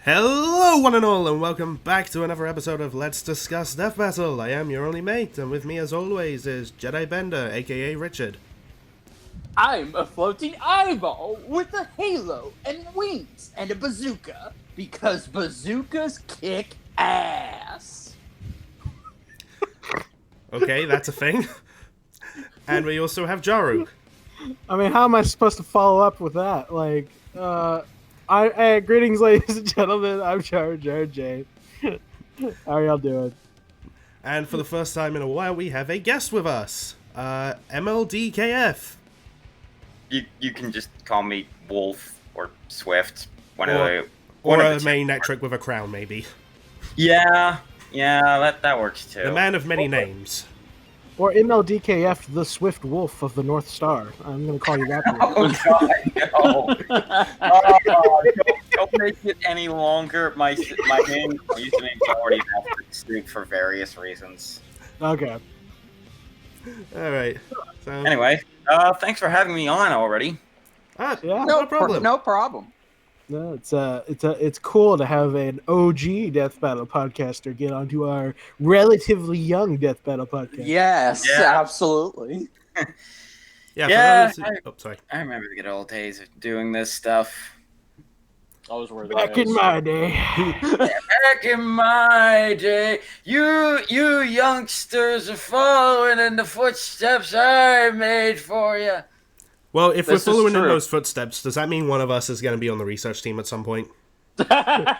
Hello one and all, and welcome back to another episode of Let's Discuss Death Battle. I am your only mate, and with me as always is Jedi Bender, aka Richard. I'm a floating eyeball with a halo and wings and a bazooka, because bazookas kick ass. Okay, that's a thing. And we also have Jaru. I mean, how am I supposed to follow up with that? Like, greetings, ladies and gentlemen. I'm Jaru J. How are y'all doing? And for the first time in a while, we have a guest with us, MLDKF. You can just call me Wolf or Swift. One or a main trick with a crown, maybe. Yeah, that works too. The man of many names. Or MLDKF, the Swift Wolf of the North Star. I'm going to call you that. Oh God, no! Don't make it any longer. My name, username's already off the streak for various reasons. Okay. All right. So, anyway, thanks for having me on already. Yeah. No problem. No problem. No, it's cool to have an OG Death Battle podcaster get onto our relatively young Death Battle podcast. Yes, Yeah. Absolutely. Sorry. I remember the good old days of doing this stuff. Always were the Back days. in my day. Back in my day, you youngsters are following in the footsteps I made for you. Well, if This we're is following in true. those footsteps, does that mean one of us is going to be on the research team at some point? I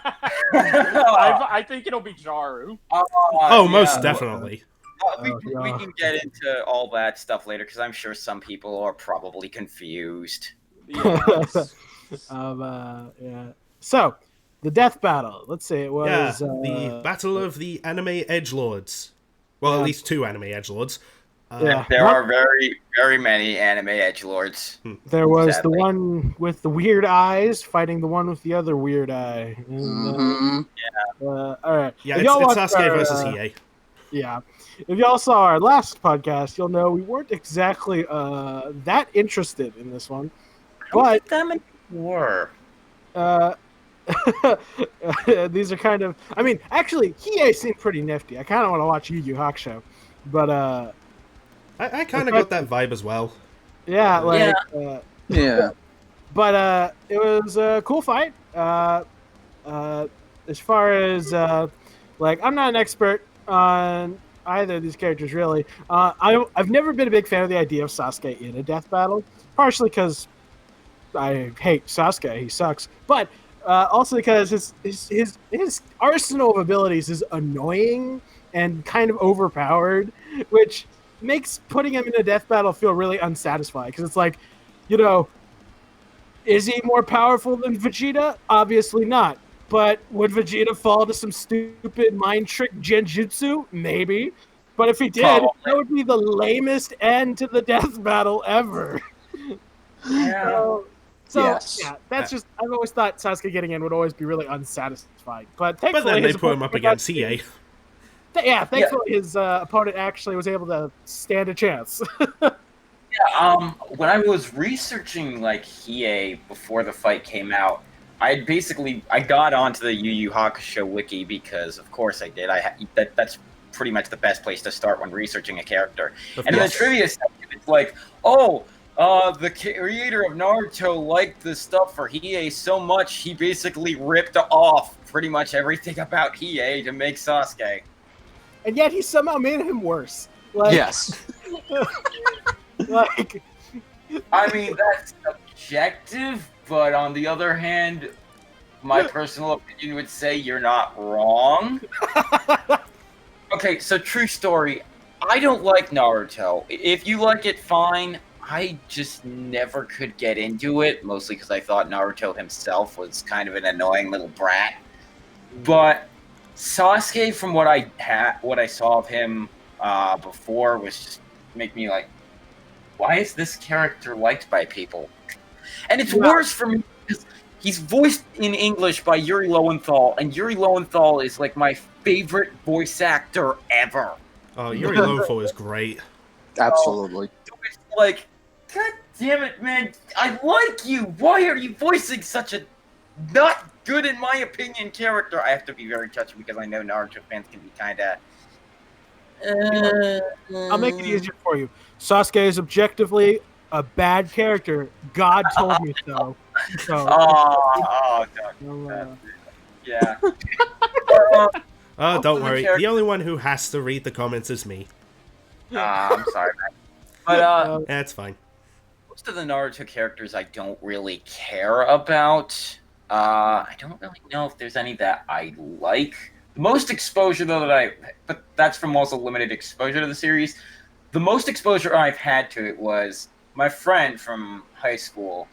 think it'll be Jaru. Oh, most definitely. We can get into all that stuff later because I'm sure some people are probably confused. Yes. Yeah. So, the Death Battle. Let's say it was the Battle of the Anime Edgelords. Well, at least two Anime Edgelords. There are very, very many anime edgelords. There was Sadly. the one with the weird eyes fighting the one with the other weird eye. And, all right. Yeah, If it's y'all watched Sasuke our, versus Hiei. Yeah. If y'all saw our last podcast, you'll know we weren't exactly that interested in this one. But that many were. these are kind of... I mean, actually, Hiei seemed pretty nifty. I kind of want to watch Yu Yu Hakusho. But, I kind of got that vibe as well. yeah, like... Yeah. But it was a cool fight. As far as like, I'm not an expert on either of these characters really. I've never been a big fan of the idea of Sasuke in a death battle, partially because I hate Sasuke. He sucks, but also because his arsenal of abilities is annoying and kind of overpowered, which makes putting him in a death battle feel really unsatisfying. Because it's like, you know. Is he more powerful than Vegeta? Obviously not. But would Vegeta fall to some stupid mind trick genjutsu? Maybe. But if he did, Probably. that would be the lamest end to the death battle ever. Yeah. Yes. Yeah, that's just... I've always thought Sasuke getting in would always be really unsatisfying. But But thankfully... then they his put him up opponent- against Hiei. Yeah, thankfully his opponent actually was able to stand a chance. When I was researching like Hiei before the fight came out, I got onto the Yu Yu Hakusho wiki because of course I did. That's pretty much the best place to start when researching a character. Of And in the course. trivia section, it's like, the creator of Naruto liked the stuff for Hiei so much he basically ripped off pretty much everything about Hiei to make Sasuke. And yet he somehow made him worse. Like, Yes. Like... I mean, that's subjective, but on the other hand, my personal opinion would say you're not wrong. Okay, so true story. I don't like Naruto. If you like it, fine. I just never could get into it, mostly because I thought Naruto himself was kind of an annoying little brat. But Sasuke, from what I saw of him before, was just make me like, why is this character liked by people? And it's worse for me because he's voiced in English by Yuri Lowenthal, and Yuri Lowenthal is like my favorite voice actor ever. Oh, Yuri Lowenthal is great. Absolutely. So it's like, God damn it, man! I like you. Why are you voicing such a not good in my opinion character. I have to be very touchy because I know Naruto fans can be kind of. I'll make it easier for you. Sasuke is objectively a bad character. God told me so. So, yeah. Oh, don't worry. character- The only one who has to read the comments is me. I'm sorry, man. But That's fine. most of the Naruto characters I don't really care about. I don't really know if there's any that I like. The most exposure, though, but that's from also limited exposure to the series. The most exposure I've had to it was my friend from high school.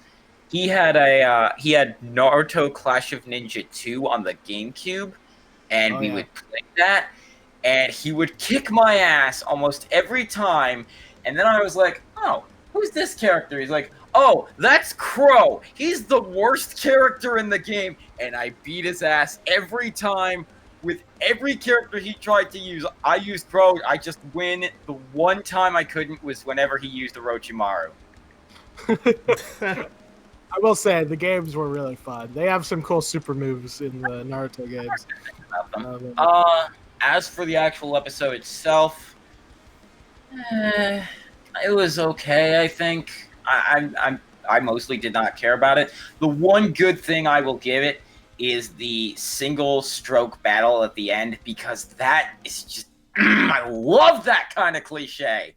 He had Naruto Clash of Ninja 2 on the GameCube, and we would play that, and he would kick my ass almost every time, and then I was like, oh, who's this character? He's like, oh, that's Crow. He's the worst character in the game, and I beat his ass every time. With every character he tried to use, I used Crow. I just win. The one time I couldn't was whenever he used Orochimaru. I will say the games were really fun. They have some cool super moves in the Naruto games. As for the actual episode itself, it was okay. I think I mostly did not care about it. The one good thing I will give it is the single stroke battle at the end, because that is just I love that kind of cliche.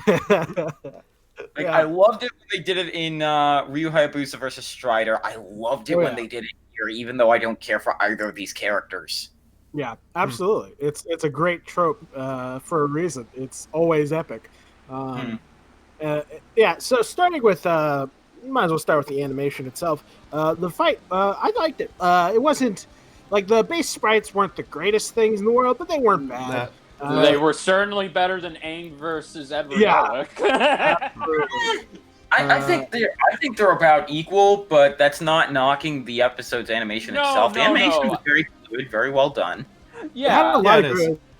I loved it when they did it in Ryu Hayabusa versus Strider. I loved it when they did it here, even though I don't care for either of these characters. Yeah, absolutely. It's a great trope for a reason. It's always epic. Yeah, so starting with might as well start with the animation itself. The fight, I liked it. It wasn't like the base sprites weren't the greatest things in the world, but they weren't bad. They were certainly better than Aang versus Edward Yeah. I think they're about equal, but that's not knocking the episode's animation itself. The animation was very good, very well done. It had a lot it of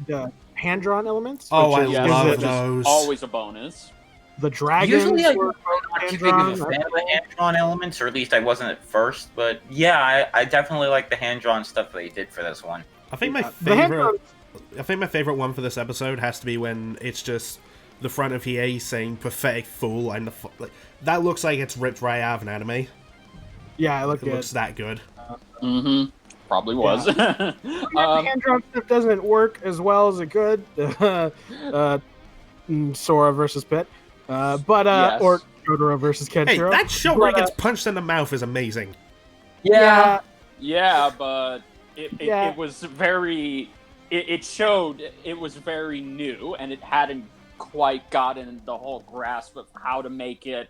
good hand-drawn elements. Oh, I which is- love those. Always a bonus. The dragons Usually I'm were not too big of a fan of the hand-drawn elements, or at least I wasn't at first, but yeah, I definitely like the hand-drawn stuff they did for this one. I think my the hand-drawn- favorite one for this episode has to be when it's just the front of Hiei saying "pathetic fool" and that looks like it's ripped right out of an anime. Yeah, it looked It good. looks that good. Probably was. The hand-drawn stuff doesn't work as well as it could. Sora versus Pit. Yes. Or Jotaro versus Kenshiro. Hey, that shot where he But, gets punched in the mouth is amazing. Yeah. Yeah, but it Yeah. was very. It showed it was very new, and it hadn't quite gotten the whole grasp of how to make it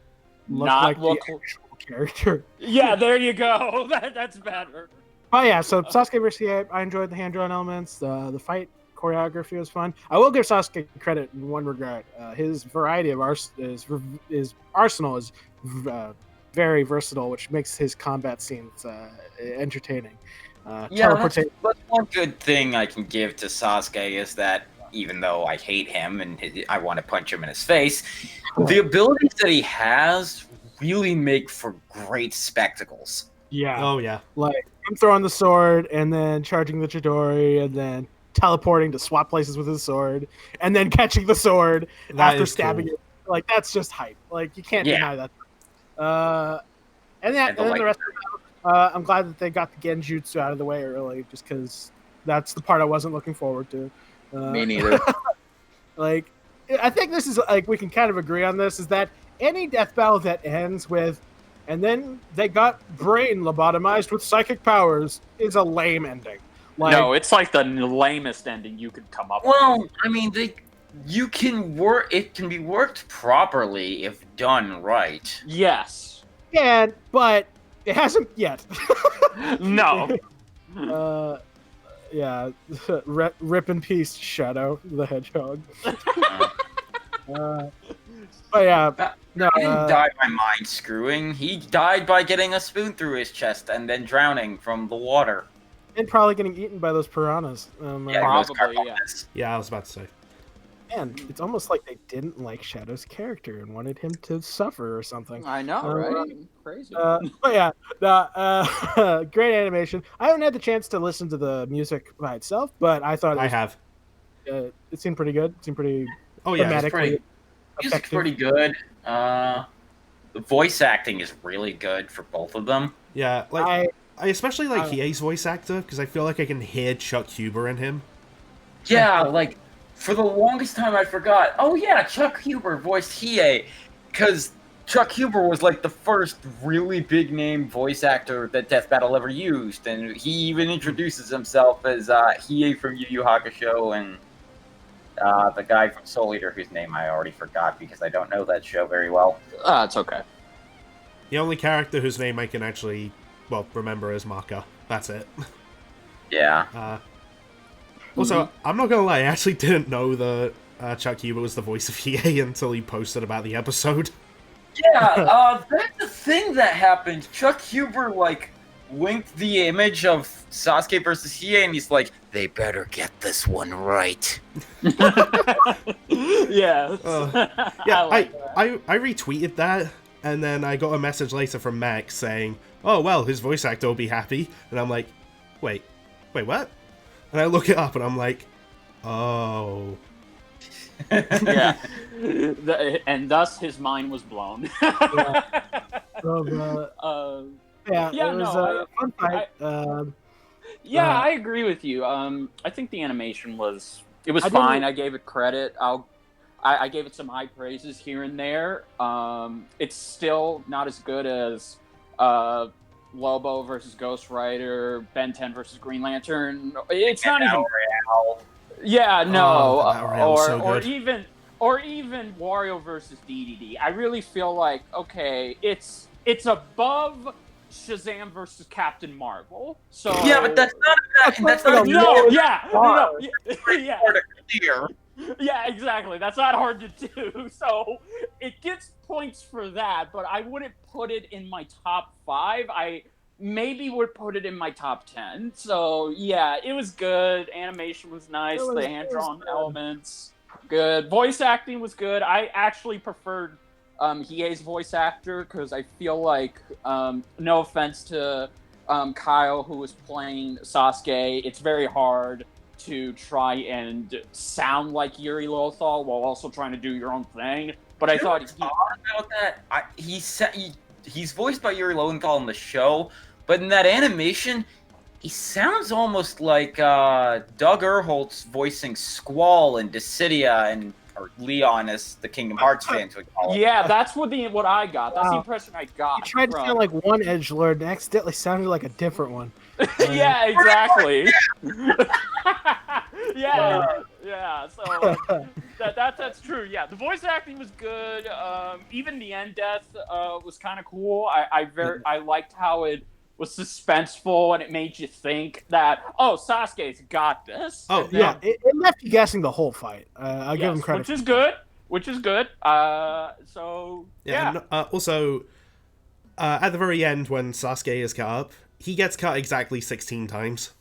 Looked not like look. the actual character. Yeah, there you go. That's better. Oh yeah, so Sasuke versus Hiei, I enjoyed the hand-drawn elements. The fight choreography was fun. I will give Sasuke credit in one regard. His variety of his arsenal is very versatile, which makes his combat scenes entertaining. Teleportation. But one good thing I can give to Sasuke is that even though I hate him and I want to punch him in his face, the abilities that he has really make for great spectacles. Yeah. Oh yeah. Like him throwing the sword and then charging the Chidori and then teleporting to swap places with his sword and then catching the sword after stabbing it. Like that's just hype. Like you can't deny that. And then the rest of it, I'm glad that they got the Genjutsu out of the way early, just because that's the part I wasn't looking forward to. Me neither. Like, I think this is like we can kind of agree on this: is that any death battle that ends with, and then they got brain lobotomized with psychic powers is a lame ending. Like, No, it's like the lamest ending you could come up Well, with. I mean, you can work. It can be worked properly if done right. Yes. yeah, but it hasn't yet. No. Yeah, rip in peace, Shadow the Hedgehog. But yeah, no, He didn't die by mind screwing. He died by getting a spoon through his chest and then drowning from the water. and probably getting eaten by those piranhas. Yeah, Probably, those yeah. carbonates. Yeah, I was about to say. man, it's almost like they didn't like Shadow's character and wanted him to suffer or something. I know, right? Crazy. But yeah, great animation. I haven't had the chance to listen to the music by itself, but I thought I have. it seemed pretty good. It seemed pretty. Oh yeah, It's pretty. Music's pretty good. The voice acting is really good for both of them. yeah. Like I especially like Hiei's voice actor because I feel like I can hear Chuck Huber in him. Yeah, like for the longest time I forgot. Oh yeah, Chuck Huber voiced Hiei, because Chuck Huber was like the first really big name voice actor that Death Battle ever used, and he even introduces himself as Hiei from Yu Yu Hakusho and the guy from Soul Eater, whose name I already forgot because I don't know that show very well. It's okay. The only character whose name I can actually, remember is Maka. That's it. Yeah. Also, I'm not gonna lie, I actually didn't know that Chuck Huber was the voice of Hiei until he posted about the episode. Yeah, that's the thing that happened. Chuck Huber, linked the image of Sasuke versus Hiei, and he's like, they better get this one right. Yeah. I retweeted that, and then I got a message later from Max saying, oh, well, his voice actor will be happy. And I'm like, wait, what? And I look it up, and I'm like, oh. Yeah. And thus his mind was blown. Yeah, it was a fun fight. I agree with you. I think the animation was fine. I gave it credit. I gave it some high praises here and there. It's still not as good as Lobo versus Ghost Rider, Ben 10 versus Green Lantern. It's not even. Yeah, no, or even Wario versus DDD. I really feel like it's above Shazam versus Captain Marvel. So yeah, but that's not yeah, exactly. That's not hard to do. So it gets points for that, but I wouldn't put it in my top 5. I maybe would put it in my top 10. So yeah, it was good. Animation was nice. The hand-drawn elements, good. Voice acting was good. I actually preferred Hiei's voice actor because I feel like, no offense to Kyle who was playing Sasuke, it's very hard to try and sound like Yuri Lothal while also trying to do your own thing. But I thought about that. He's voiced by Yuri Lowenthal in the show, but in that animation, he sounds almost like Doug Erholtz voicing Squall in Dissidia or Leon, as the Kingdom Hearts fans would call it. Yeah, that's what I got. That's the impression I got. He tried to sound like one edgelord and accidentally sounded like a different one. Yeah, exactly. Yeah. So that's true. Yeah, the voice acting was good. Even the end death was kind of cool. I liked how it was suspenseful and it made you think that Sasuke's got this. Oh yeah, it left you guessing the whole fight. I'll give him credit, which is good. So yeah. And, also, at the very end when Sasuke is cut up, he gets cut exactly 16 times.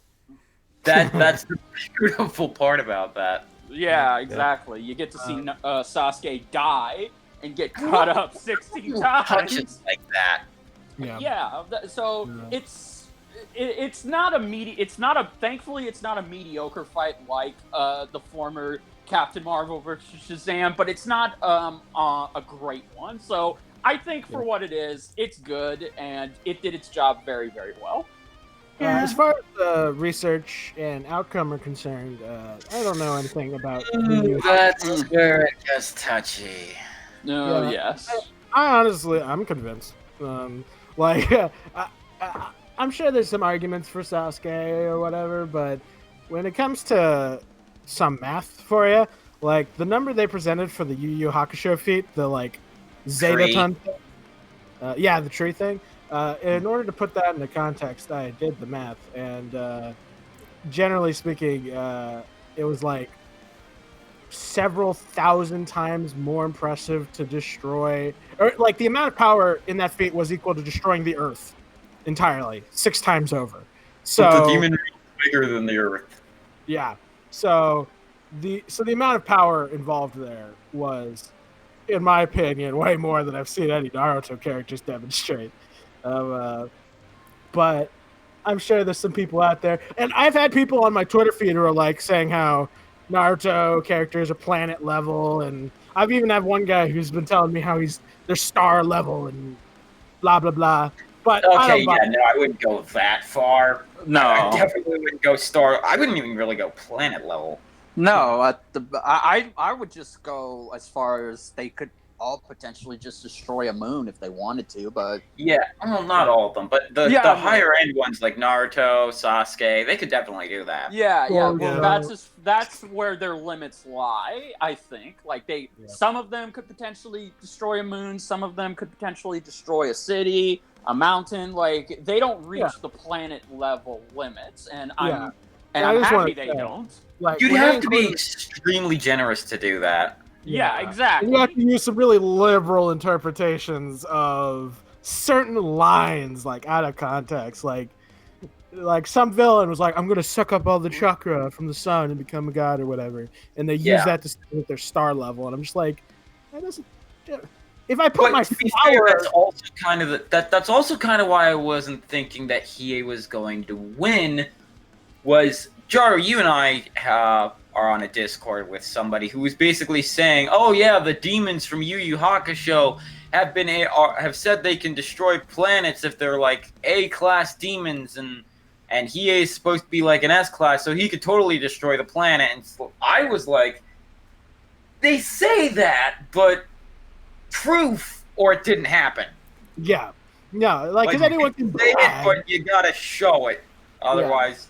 That's the beautiful part about that. Yeah, exactly. You get to see Sasuke die and get cut up 16 times. Just like that. Yeah. So it's not a thankfully it's not a mediocre fight like the former Captain Marvel versus Shazam, but it's not a great one. So I think for what it is, it's good and it did its job very, very well. As far as the research and outcome are concerned, I don't know anything about. That's where it gets touchy. No, yes. I'm convinced. I'm sure there's some arguments for Sasuke or whatever, but when it comes to some math for you, like the number they presented for the Yu Yu Hakusho feat, the Zeta ton, the tree thing. In order to put that into context, I did the math, and generally speaking, it was several thousand times more impressive to destroy, or the amount of power in that feat was equal to destroying the Earth entirely 6 times over. So the demon is bigger than the Earth. Yeah. So the amount of power involved there was, in my opinion, way more than I've seen any Naruto characters demonstrate. But I'm sure there's some people out there, and I've had people on my Twitter feed who are like saying how Naruto characters are planet level, and I've even had one guy who's been telling me how they're star level and blah blah blah. But okay, yeah, no, I wouldn't go that far. No. I definitely wouldn't go star. I wouldn't even really go planet level. No, I would just go as far as they could all potentially just destroy a moon if they wanted to, but yeah, well, not all of them, but the higher end ones like Naruto, Sasuke, they could definitely do that. Yeah. Well, that's where their limits lie, I think. Like some of them could potentially destroy a moon, some of them could potentially destroy a city, a mountain. Like they don't reach the planet level limits, and I'm happy they don't. Like, you'd have to be extremely generous to do that. Yeah, exactly. And you have to use some really liberal interpretations of certain lines, like out of context. Like some villain was like, "I'm gonna suck up all the chakra from the sun and become a god" or whatever, and they use that to say that they're star level. And I'm just like, that doesn't. If I put my flower, that's also kind of that's also kind of why I wasn't thinking that Hiei was going to win. Was Jaru, you and I are on a Discord with somebody who was basically saying, "Oh yeah, the demons from Yu Yu Hakusho have said they can destroy planets if they're like A-class demons, and Hiei is supposed to be like an S-class, so he could totally destroy the planet." And so I was like, they say that, but proof or it didn't happen. Yeah, no, like if anyone can say it, but you gotta show it, otherwise.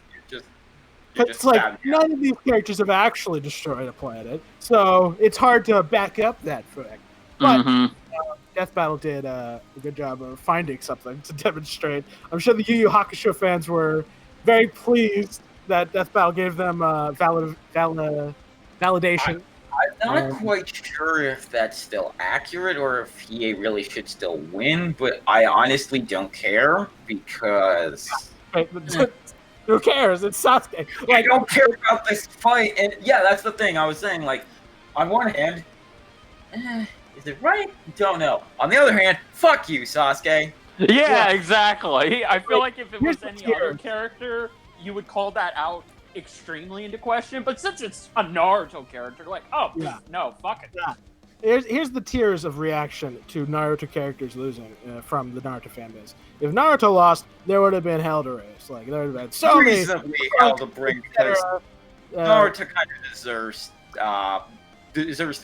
It's like none of these characters have actually destroyed a planet, so it's hard to back up that fact. But Death Battle did a good job of finding something to demonstrate. I'm sure the Yu Yu Hakusho fans were very pleased that Death Battle gave them validation. I'm not quite sure if that's still accurate or if Hiei really should still win, but I honestly don't care because... Who cares? It's Sasuke. Like, I don't care about this fight, and yeah, that's the thing. I was saying, like, on one hand, is it right? Don't know. On the other hand, fuck you, Sasuke. Yeah, exactly. I feel like if it was any other character, you would call that out extremely into question. But since it's a Naruto character, like, no, fuck it. Yeah. Here's the tiers of reaction to Naruto characters losing from the Naruto fan base. If Naruto lost, there would have been hell to raise. Like there would have been so many hell to bring because Naruto kind of deserves to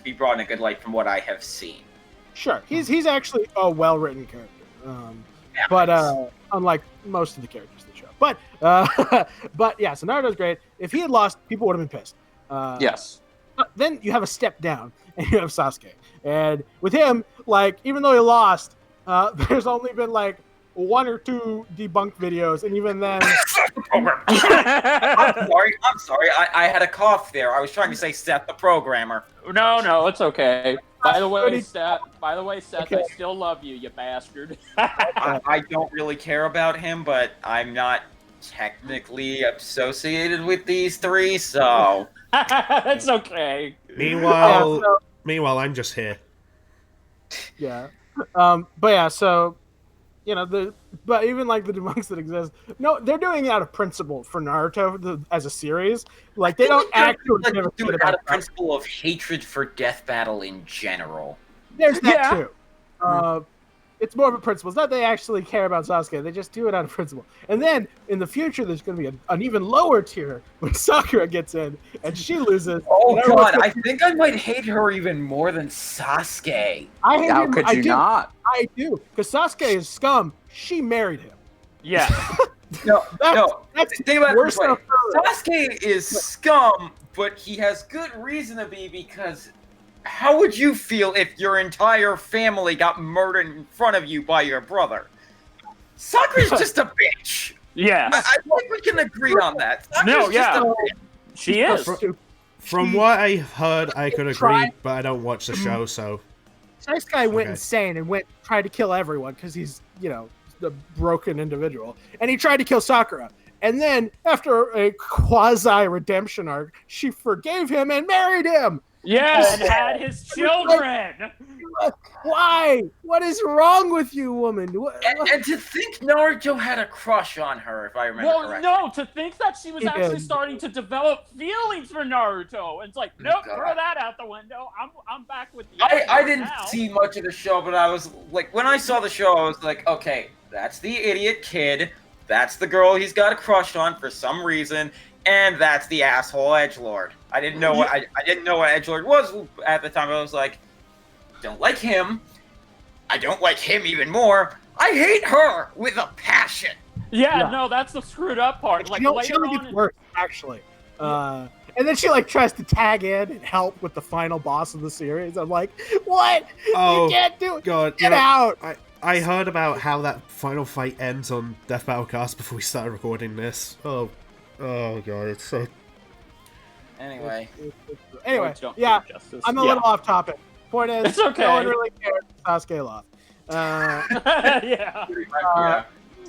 be brought in a good light from what I have seen. Sure, he's actually a well-written character, but unlike most of the characters in the show. But yeah, so Naruto's great. If he had lost, people would have been pissed. Yes. But then you have a step down, and you have Sasuke. And with him, like, even though he lost, there's only been, like, 1 or 2 debunked videos, and even then... I'm sorry. I had a cough there. I was trying to say Seth the programmer. No, it's okay. By the way, Seth, okay. I still love you, you bastard. I don't really care about him, but I'm not technically associated with these three, so... It's okay. Meanwhile, I'm just here. Yeah. But yeah, so, you know, but even like the debunks that exist, no, they're doing it out of principle for Naruto as a series. Like they don't actually do it out of principle of hatred for Death Battle in general. There's that too. It's more of a principle. It's not they actually care about Sasuke. They just do it out of principle. And then in the future, there's going to be an even lower tier when Sakura gets in and she loses. Oh God, I think I might hate her even more than Sasuke. How could you not? I do, because Sasuke is scum. She married him. Yeah. No. Think about worse it. Sasuke is scum, but he has good reason to be because. How would you feel if your entire family got murdered in front of you by your brother? Sakura's just a bitch. Yeah. I think we can agree on that. Sakura's just a bitch. She is. From what I heard, I could agree, but I don't watch the show, so... This guy went insane and tried to kill everyone because he's, you know, the broken individual. And he tried to kill Sakura. And then, after a quasi-redemption arc, she forgave him and married him. Yeah, and had his children. Why? What is wrong with you, woman? And to think Naruto had a crush on her, if I remember Well, correctly. no, to think that she was He actually did. starting to develop feelings for Naruto. And it's like, nope, God. throw that out the window. I'm back with the I Edgelord didn't now. see much of the show, but I was like, when I saw the show, I was like, okay, that's the idiot kid, that's the girl he's got a crush on for some reason, and that's the asshole edgelord. I didn't know what I didn't know what edgelord was at the time. I was like, don't like him. I don't like him even more. I hate her with a passion. Yeah, no, that's the screwed up part. Like she later only on, gets worse, actually. And then she like tries to tag in and help with the final boss of the series. I'm like, what? Oh, you can't do it. God, Get out. I heard about how that final fight ends on Death Battlecast before we started recording this. Oh God, it's so... Anyway. Anyway, Words don't yeah, do justice. I'm a little off topic. Point is, It's okay. no one really cares. Sasuke lost. Yeah. Yeah.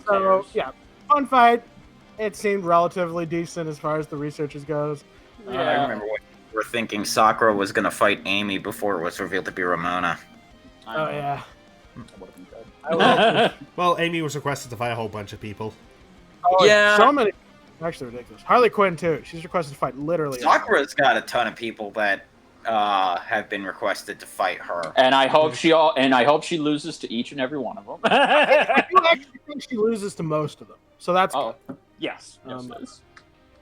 So yeah, fun fight. It seemed relatively decent as far as the researchers goes. I remember what we were thinking. Sakura was going to fight Amy before it was revealed to be Ramona. Oh yeah. Well, Amy was requested to fight a whole bunch of people. Oh, Yeah. so many. Actually ridiculous. Harley Quinn too. She's requested to fight literally. Sakura's got a ton of people that have been requested to fight her. And I hope she loses to each and every one of them. I do actually think she loses to most of them. So that's Oh, good. yes. Yes, it is.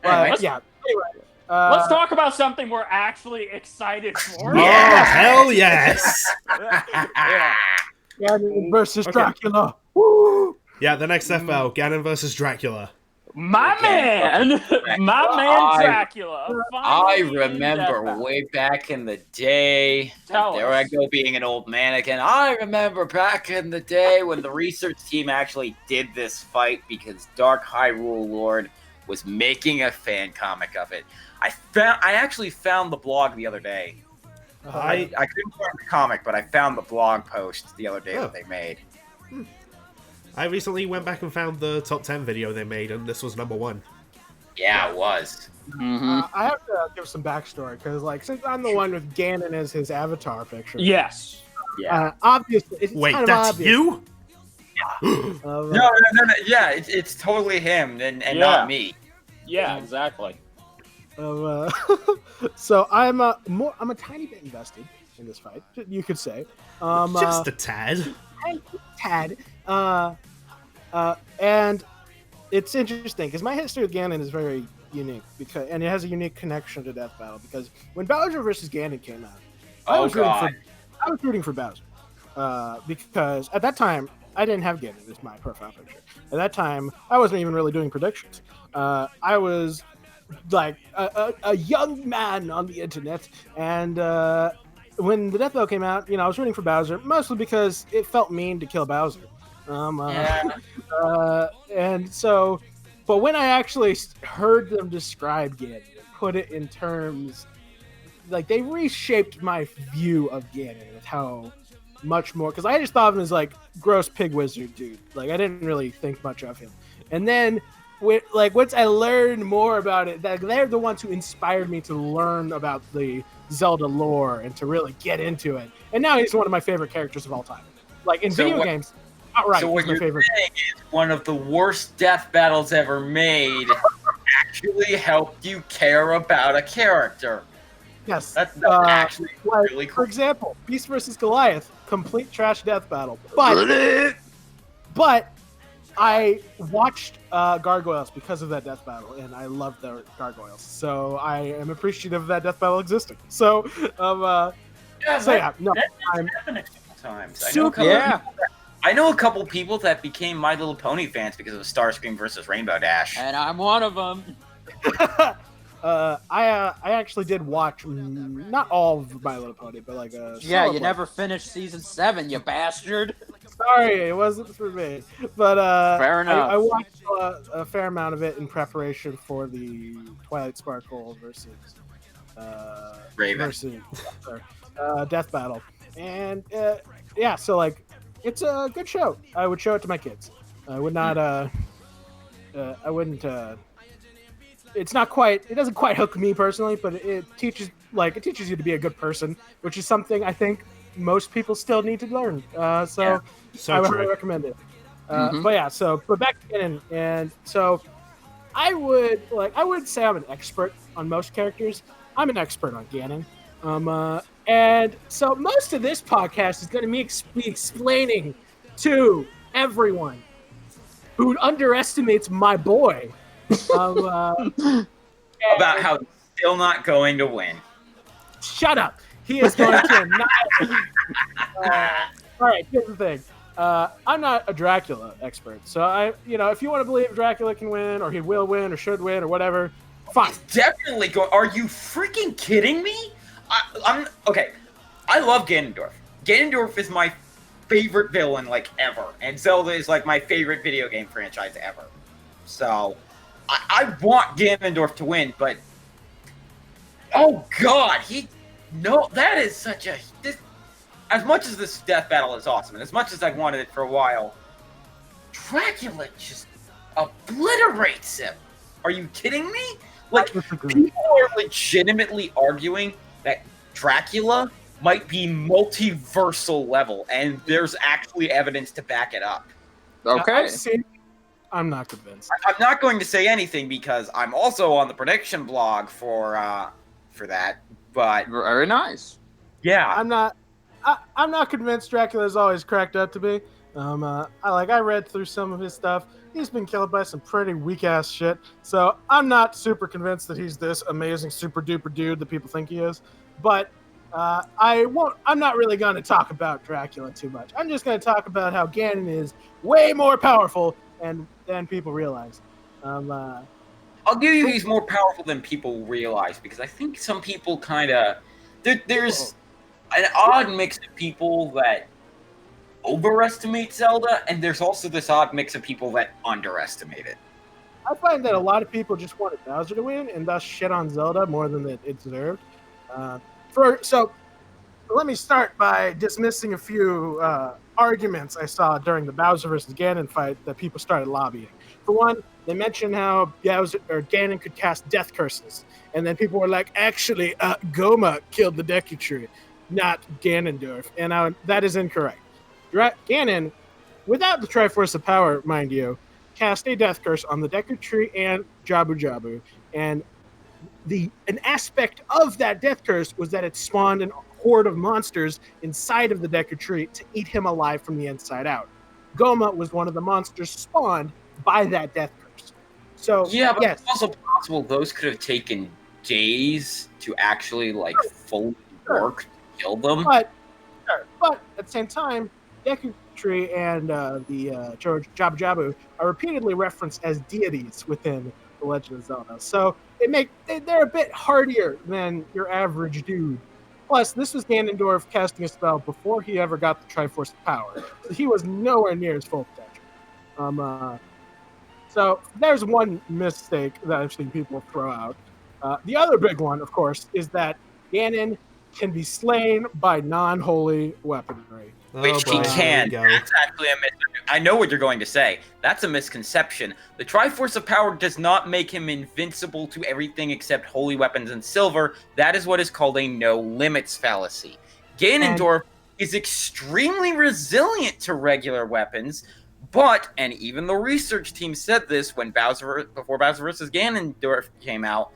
Anyways. Yeah. Anyway, Let's talk about something we're actually excited for. Oh, hell yes! Ganon versus Okay. Dracula. Woo! Yeah, the next Death Battle, Ganon versus Dracula. My man, Dracula. I finally in remember Death Battle. way back in the day. Tell There us. I go being an old man again. I remember back in the day when the research team actually did this fight because Dark Hyrule Lord was making a fan comic of it. I actually found the blog the other day. I couldn't find the comic, but I found the blog post the other day that they made. I recently went back and found the top 10 video they made, and this was number 1. Yeah, it was. I have to give some backstory because, like, since I'm the one with Ganon as his avatar picture. Yes. Yeah. Obviously, it's Wait, kind of that's obvious. you? No. Yeah, it's totally him and Yeah. not me. Yeah, exactly. So I'm a tiny bit invested in this fight. You could say. Just a tad. Tad. And it's interesting because my history with Ganon is very unique and it has a unique connection to Death Battle because when Bowser vs. Ganon came out, I was rooting for Bowser because at that time I didn't have Ganon as my profile picture. At that time, I wasn't even really doing predictions. I was like a young man on the internet, and when the Death Battle came out, I was rooting for Bowser mostly because it felt mean to kill Bowser. And so, but when I actually heard them describe Ganon, put it in terms, like they reshaped my view of Ganon with how much more, because I just thought of him as like gross pig wizard dude. Like I didn't really think much of him. And then once I learned more about it, they're the ones who inspired me to learn about the Zelda lore and to really get into it. And now he's one of my favorite characters of all time. Like in video games, outright, So what he's my you're favorite. saying is one of the worst death battles ever made actually helped you care about a character. Yes. That's actually like, really For cool. example, Beast vs. Goliath, complete trash death battle. But I watched Gargoyles because of that death battle, and I love the Gargoyles. So I am appreciative of that death battle existing. So, I'm Times. super. I know a couple people that became My Little Pony fans because of Starscream versus Rainbow Dash. And I'm one of them. I actually did watch not all of My Little Pony, but like Yeah, you never finished season 7, you bastard. Sorry, it wasn't for me. But Fair enough. I watched a fair amount of it in preparation for the Twilight Sparkle versus Raven. Death Battle, and so like it's a good show. I would show it to my kids. I would not I wouldn't. It's not quite. It doesn't quite hook me personally, but it teaches you to be a good person, which is something I think most people still need to learn. So So I would true. highly recommend it. But yeah, but back to Ganon, and so I would say I'm an expert on most characters. I'm an expert on Ganon. And so most of this podcast is going to be explaining to everyone who underestimates my boy About how he's still not going to win. Shut up. He is going to not. All right, here's the thing. I'm not a Dracula expert, so if you want to believe Dracula can win, or he will win, or should win, or whatever, fine. He's definitely going. Are you freaking kidding me? I'm okay. I love Ganondorf. Ganondorf is my favorite villain ever, and Zelda is my favorite video game franchise ever. So I want Ganondorf to win, but oh god, that is such a as much as this death battle is awesome, and as much as I've wanted it for a while, Dracula just obliterates him. Are you kidding me? People are legitimately arguing that Dracula might be multiversal level, and there's actually evidence to back it up. Okay. I'm not convinced. I'm not going to say anything because I'm also on the prediction blog for that. But Very nice. yeah, I'm not convinced Dracula's always cracked up to be. I read through some of his stuff. He's been killed by some pretty weak ass shit. So I'm not super convinced that he's this amazing super duper dude that people think he is. But I'm not really going to talk about Dracula too much. I'm just going to talk about how Ganon is way more powerful than people realize. I'll give you he's more powerful than people realize, because I think some people kind of there's an odd mix of people that overestimate Zelda, and there's also this odd mix of people that underestimate it. I find that a lot of people just wanted Bowser to win and thus shit on Zelda more than it deserved. So let me start by dismissing a few arguments I saw during the Bowser versus Ganon fight that people started lobbying. For one, they mentioned how Ganon could cast death curses, and then people were like, actually, Goma killed the Deku Tree, not Ganondorf, and that is incorrect. Ganon, without the Triforce of Power, mind you, cast a death curse on the Deku Tree and Jabu Jabu, and an aspect of that death curse was that it spawned an horde of monsters inside of the Deku Tree to eat him alive from the inside out. Goma was one of the monsters spawned by that death curse. So yeah, but yes. It's also possible those could have taken days to actually fully work to kill them. But at the same time, Deku Tree and the Jabu Jabu are repeatedly referenced as deities within The Legend of Zelda. So they're a bit hardier than your average dude. Plus, this was Ganondorf casting a spell before he ever got the Triforce of Power. So he was nowhere near his full potential. So there's one mistake that I've seen people throw out. The other big one, of course, is that Ganon can be slain by non-holy weaponry. Which he can. That's actually a I know what you're going to say. That's a misconception. The Triforce of Power does not make him invincible to everything except holy weapons and silver. That is what is called a no-limits fallacy. Ganondorf is extremely resilient to regular weapons, but, and even the research team said this before Bowser vs. Ganondorf came out,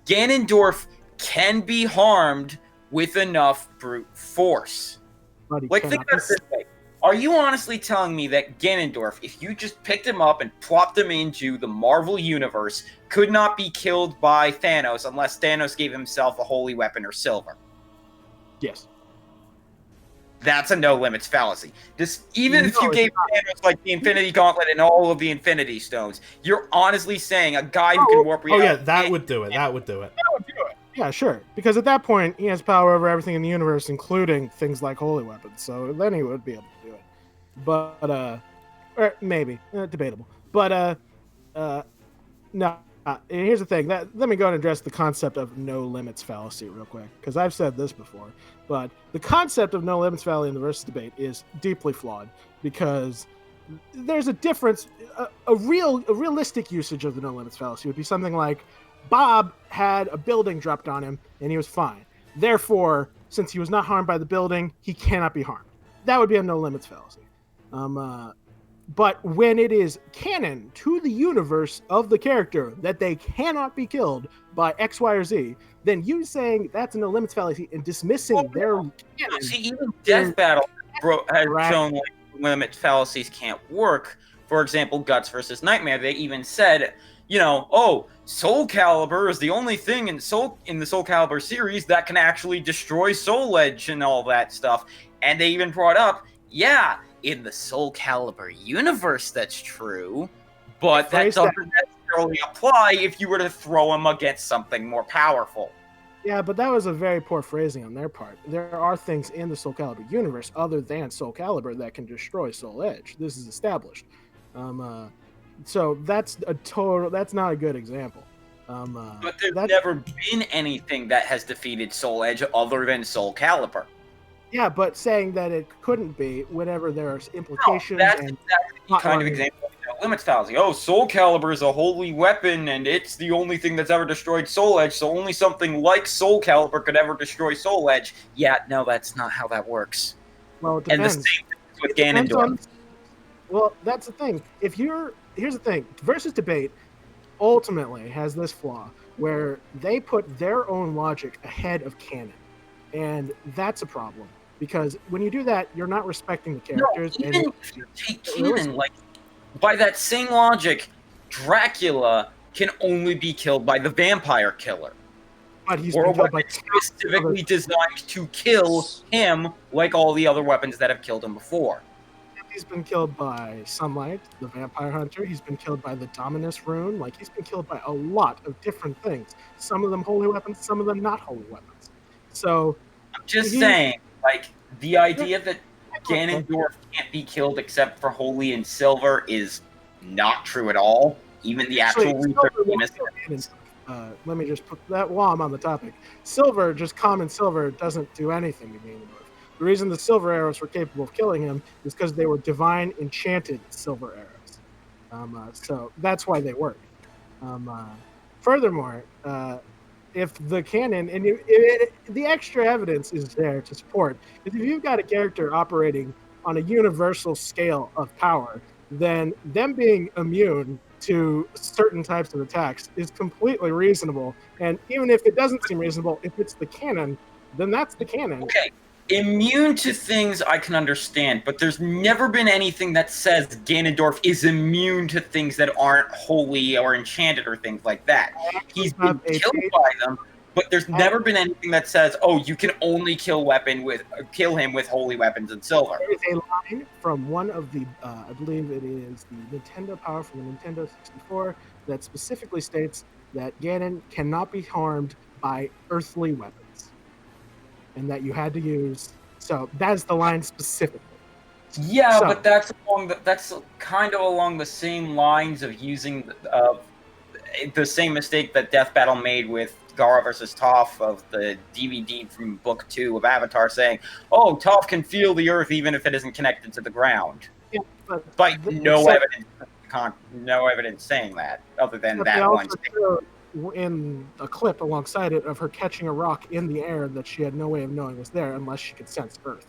Ganondorf can be harmed with enough brute force. Think about it this way. Are you honestly telling me that Ganondorf, if you just picked him up and plopped him into the Marvel Universe, could not be killed by Thanos unless Thanos gave himself a holy weapon or silver? Yes. That's a no-limits fallacy. Even if you gave Thanos the Infinity Gauntlet and all of the Infinity Stones, you're honestly saying a guy who can warp reality... Oh yeah, that would do it. That would do it. Yeah, sure. Because at that point, he has power over everything in the universe, including things like holy weapons. So then he would be able to do it. But, or maybe. Debatable. But, no. Here's the thing. Let me go and address the concept of no limits fallacy real quick. Because I've said this before. But the concept of no limits fallacy in the versus debate is deeply flawed. Because there's a difference. A realistic usage of the no limits fallacy would be something like Bob had a building dropped on him and he was fine. Therefore, since he was not harmed by the building, he cannot be harmed. That would be a no limits fallacy. But when it is canon to the universe of the character that they cannot be killed by X, Y, or Z, then you saying that's a no limits fallacy and dismissing their canon. See, even Death Battle has shown like limit fallacies can't work. For example, Guts versus Nightmare, they even said, you know, oh, Soul Calibur is the only thing in the Soul Calibur series that can actually destroy Soul Edge and all that stuff. And they even brought up, yeah, in the Soul Calibur universe that's true, but that doesn't necessarily apply if you were to throw him against something more powerful. Yeah, but that was a very poor phrasing on their part. There are things in the Soul Calibur universe other than Soul Calibur that can destroy Soul Edge. This is established. So that's not a good example. But there's never been anything that has defeated Soul Edge other than Soul Calibur. Yeah, but saying that it couldn't be whenever there are implications. No, that's exactly the kind of example of no limits fallacy. Oh, Soul Calibur is a holy weapon, and it's the only thing that's ever destroyed Soul Edge, so only something like Soul Calibur could ever destroy Soul Edge. Yeah, no, that's not how that works. Well, it depends. And the same thing with Ganondorf. Well, that's the thing. Here's the thing. Versus Debate ultimately has this flaw where they put their own logic ahead of canon. And that's a problem. Because when you do that, you're not respecting the characters. No, even if you take canon, like, by that same logic, Dracula can only be killed by the vampire killer. But he's or a been killed weapon specifically designed to kill him, like all the other weapons that have killed him before. He's been killed by Sunlight, the vampire hunter. He's been killed by the Dominus rune. Like, he's been killed by a lot of different things. Some of them holy weapons, some of them not holy weapons. So I'm just saying, like, the idea that Ganondorf can't be killed except for holy and silver is not true at all. Even the actual research team is. Let me just put that while I'm on the topic. Silver, just common silver, doesn't do anything to Ganondorf. The reason the silver arrows were capable of killing him is because they were divine enchanted silver arrows. So that's why they work. Furthermore, if the canon and the extra evidence is there to support, if you've got a character operating on a universal scale of power, then them being immune to certain types of attacks is completely reasonable. And even if it doesn't seem reasonable, if it's the canon, then that's the canon. Okay. Immune to things I can understand, but there's never been anything that says Ganondorf is immune to things that aren't holy or enchanted or things like that. He's been killed by them, but there's never been anything that says, oh, you can only kill him with holy weapons and silver. There is a line from one of the, I believe it is the Nintendo Power from the Nintendo 64 that specifically states that Ganon cannot be harmed by earthly weapons. And that you had to use, so that's the line specifically. Yeah, but that's kind of along the same lines of using the same mistake that Death Battle made with Gara versus Toph of the DVD from Book 2 of Avatar, saying, "Oh, Toph can feel the earth even if it isn't connected to the ground." Yeah, but no evidence saying that, other than that one. In a clip alongside it of her catching a rock in the air that she had no way of knowing was there unless she could sense Earth.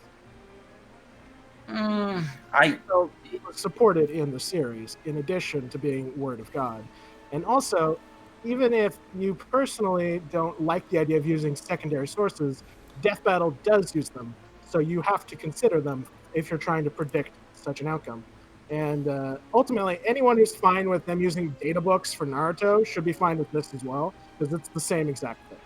So it was supported in the series, in addition to being Word of God. And also, even if you personally don't like the idea of using secondary sources, Death Battle does use them, so you have to consider them if you're trying to predict such an outcome. And ultimately, anyone who's fine with them using data books for Naruto should be fine with this as well, because it's the same exact thing.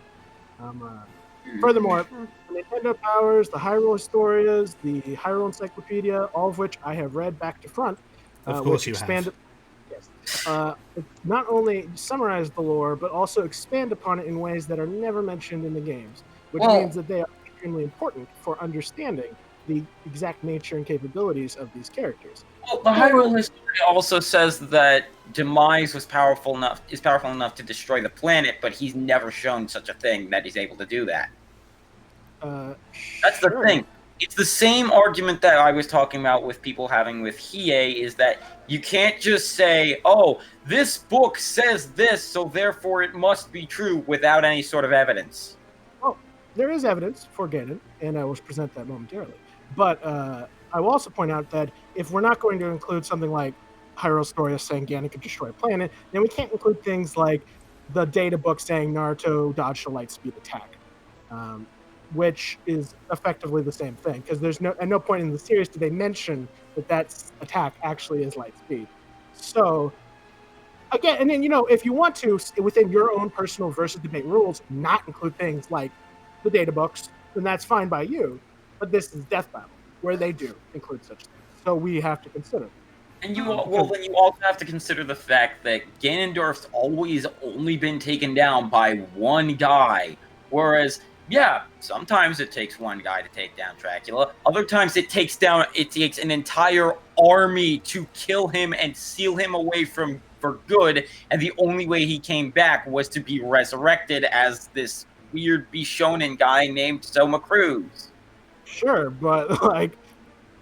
Furthermore, the Nintendo Powers, the Hyrule Historias, the Hyrule Encyclopedia, all of which I have read back to front. Of course you have. Yes. Not only summarize the lore, but also expand upon it in ways that are never mentioned in the games, which means that they are extremely important for understanding the exact nature and capabilities of these characters. Well, the Hyrule history also says that Demise is powerful enough to destroy the planet, but he's never shown such a thing that he's able to do that. That's the thing. It's the same argument that I was talking about with people having with Hiei, is that you can't just say, oh, this book says this, so therefore it must be true without any sort of evidence. Well, there is evidence for Ganon, and I will present that momentarily. But I will also point out that if we're not going to include something like Hyrule Story saying Ganon could destroy a planet, then we can't include things like the data book saying Naruto dodged a light speed attack, which is effectively the same thing. Because there's at no point in the series do they mention that attack actually is light speed. So again, and then if you want to within your own personal versus debate rules, not include things like the data books, then that's fine by you. But this is Death Battle, where they do include such things. So we have to consider. And then you also have to consider the fact that Ganondorf's always only been taken down by one guy, whereas, yeah, sometimes it takes one guy to take down Dracula. Other times it takes an entire army to kill him and seal him away for good, and the only way he came back was to be resurrected as this weird Bishonen guy named Soma Cruz. Sure, but like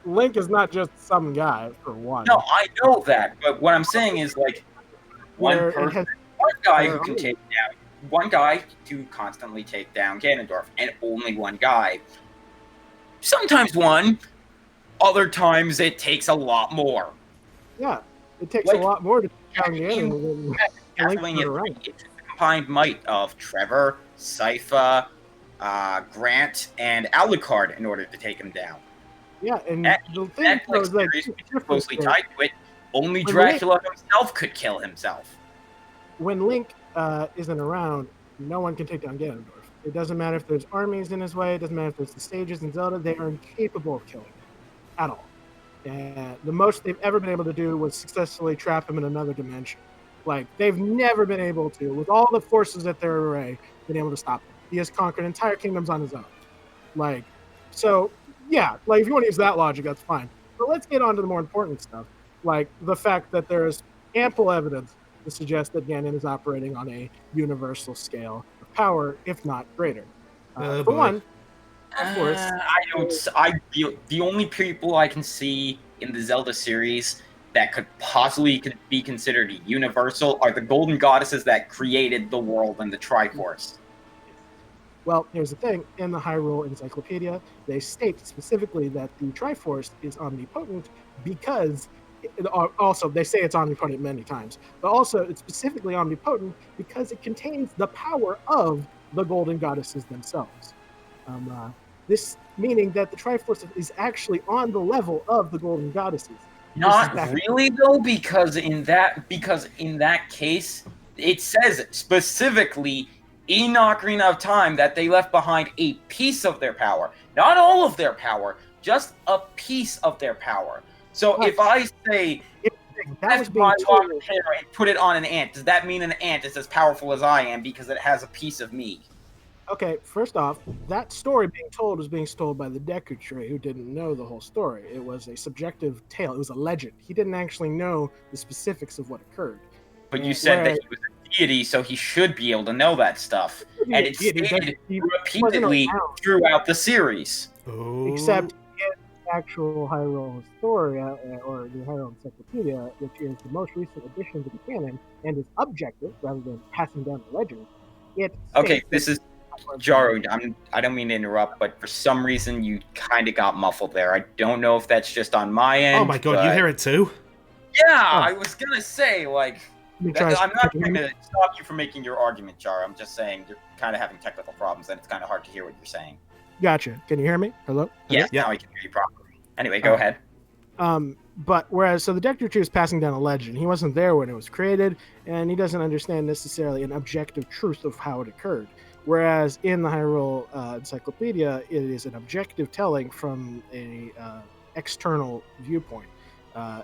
Link is not just some guy for one. No, I know that, but what I'm saying is like one guy who can take down one guy to constantly take down Ganondorf, and only one guy. Sometimes one, other times it takes a lot more. Yeah, it takes a lot more to take down Ganon than Link around. It's the combined might of Trevor, Sypha, Grant, and Alucard in order to take him down. Yeah, and the thing is like closely tied to it. Only Dracula himself could kill himself. When Link isn't around, no one can take down Ganondorf. It doesn't matter if there's armies in his way. It doesn't matter if there's the stages in Zelda. They are incapable of killing him at all. And the most they've ever been able to do was successfully trap him in another dimension. Like, they've never been able to, with all the forces at their array, been able to stop him. He has conquered entire kingdoms on his own. Like, so, yeah, like, if you want to use that logic, that's fine. But let's get on to the more important stuff, like the fact that there's ample evidence to suggest that Ganon is operating on a universal scale of power, if not greater. For one, of course. The only people I can see in the Zelda series that could possibly be considered universal are the golden goddesses that created the world and the Triforce. Well, here's the thing. In the Hyrule Encyclopedia, they state specifically that the Triforce is omnipotent because also, they say it's omnipotent many times, but also it's specifically omnipotent because it contains the power of the golden goddesses themselves. This meaning that the Triforce is actually on the level of the golden goddesses. Not really, though, because in that case, it says specifically in Ocarina of Time that they left behind a piece of their power, not all of their power, just a piece of their power. So if I say, that's my lock hair and put it on an ant, does that mean an ant is as powerful as I am because it has a piece of me? Okay, first off, that story being told was being told by the Deku Tree, who didn't know the whole story. It was a subjective tale. It was a legend. He didn't actually know the specifics of what occurred. But you said that he was a deity, so he should be able to know that stuff. And it's stated repeatedly throughout the series. Oh. Except actual Hyrule Historia or the Hyrule Encyclopedia, which is the most recent addition to the canon and is objective rather than passing down the legend. This is Jaru. I don't mean to interrupt, but for some reason you kind of got muffled there. I don't know if that's just on my end. Oh my god, you hear it too? Yeah, I was gonna say I'm not trying to stop you from making your argument, Jaru. I'm just saying you're kind of having technical problems, and it's kind of hard to hear what you're saying. Gotcha. Can you hear me? Hello? Yes, now I can hear you properly. Anyway, go ahead. But whereas, so the Deku Tree is passing down a legend. He wasn't there when it was created, and he doesn't understand necessarily an objective truth of how it occurred. Whereas in the Hyrule Encyclopedia, it is an objective telling from a external viewpoint.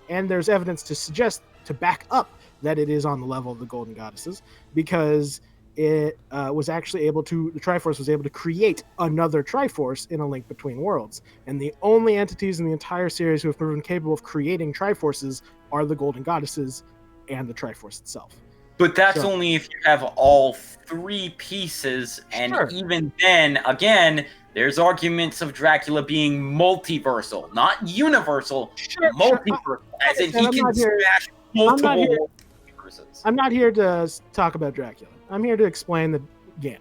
And there's evidence to back up that it is on the level of the Golden Goddesses, because it was actually the Triforce was able to create another Triforce in A Link Between Worlds. And the only entities in the entire series who have proven capable of creating Triforces are the Golden Goddesses and the Triforce itself. But that's only if you have all three pieces, and even then, again, There's arguments of Dracula being multiversal, not universal, multiversal, as in he can smash multiple universes. I'm not here to talk about Dracula. I'm here to explain the Ganon.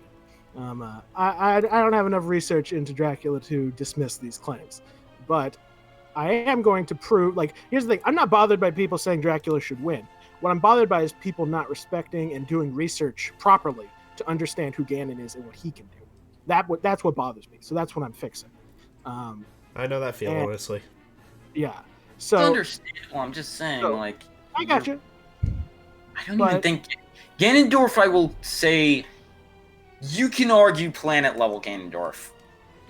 I don't have enough research into Dracula to dismiss these claims, but I am going to prove, like, here's the thing. I'm not bothered by people saying Dracula should win. What I'm bothered by is people not respecting and doing research properly to understand who Ganon is and what he can do. That's what bothers me. So that's what I'm fixing. I know that feeling, honestly. Yeah. So Understandable. I'm just saying, like, I got you. I don't even think Ganondorf. I will say, you can argue planet level Ganondorf.